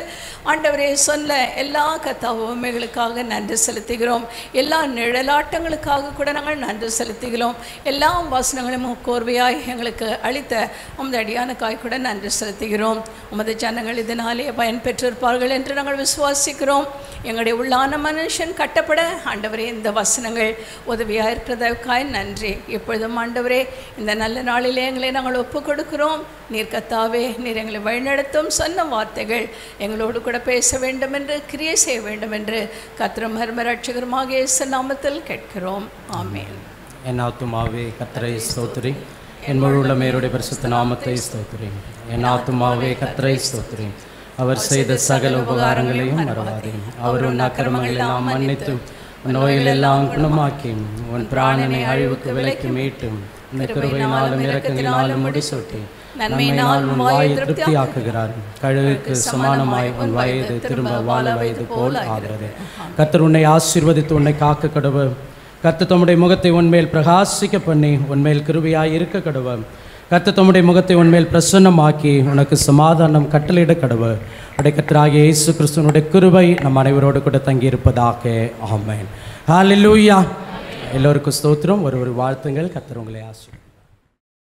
ஆண்டவரே சொன்ன எல்லா கர்த்தாவே உண்மைகளுக்காக நன்றி செலுத்துகிறோம். எல்லா நிழலாட்டங்களுக்காக கூட நாங்கள் நன்றி செலுத்துகிறோம். எல்லா எல்லா வசனங்களும் கோர்வையாய் எங்களுக்கு அளித்த உமது அடியானுக்காய் கூட நன்றி செலுத்துகிறோம். உமது ஜனங்கள் இதனாலே பயன் பெற்றிருப்பார்கள் என்று நாங்கள் விசுவாசிக்கிறோம். எங்களுடைய உள்ளான மனுஷன் கட்டப்பட ஆண்டவரே இந்த வசனங்கள் உதவியாக இருக்கிறதற்காய் நன்றி. இப்பொழுதும் ஆண்டவரே இந்த நல்ல நாளிலே எங்களை நாங்கள் ஒப்புக் கொடுக்கிறோம். நீர் கர்த்தாவே, நீர் எங்களை வழிநடத்தும் சொன்ன வார்த்தைகள் எங்களோடு கூட பேச வேண்டும் என்று, கிரியை செய்ய வேண்டும் என்று கர்த்தரும் ரட்சகருமாக இயேசு நாமத்தில் கேட்கிறோம். ஆமென். என் ஆத்துமாவே கர்த்தரை ஸ்தோத்திரி, என் முழு உள்ளமையருடைய பரிசுத்த நாமத்தை ஸ்தோத்திரி. என் ஆத்துமாவே கர்த்தரை ஸ்தோத்திரி, அவர் செய்த சகல உபகாரங்களையும் மறவாதே. அவர் உன் அக்கிரமங்களை எல்லாம் மன்னித்து உன் நோய்கள் எல்லாம் குணமாக்கி உன் பிராணனை அழிவுக்கு விலைக்கு மீட்டும் உன் கிருபையினாலும் இரக்கங்களினாலும் முடிசூட்டி நன்மையினால் உன் வாயை திருப்தியாக்குகிறார். கழுகுக்கு சமானமாய் உன் வயது திரும்ப வாழ வயது போல் ஆகிறது. கர்த்தர் உன்னை ஆசீர்வதித்து உன்னை காக்க கடவுள். கர்த்தர் தம்முடைய முகத்தை உன்மேல் பிரகாசிக்க பண்ணி உன்மேல் கிருபையாய் இருக்க கடவுள். கர்த்தர் தம்முடைய முகத்தை உன்மேல் பிரசன்னமாக்கி உனக்கு சமாதானம் கட்டளையிட கடவுள். கர்த்தராகிய இயேசு கிறிஸ்துவினுடைய கிருபை நம் அனைவரோடு கூட தங்கியிருப்பதாக. ஆமென். ஹல்லேலூயா. எல்லோருக்கும் ஸ்தோத்திரம். ஒரு வாழ்த்துங்கள். கர்த்தர் உங்களை ஆசீர்வதிப்பார்.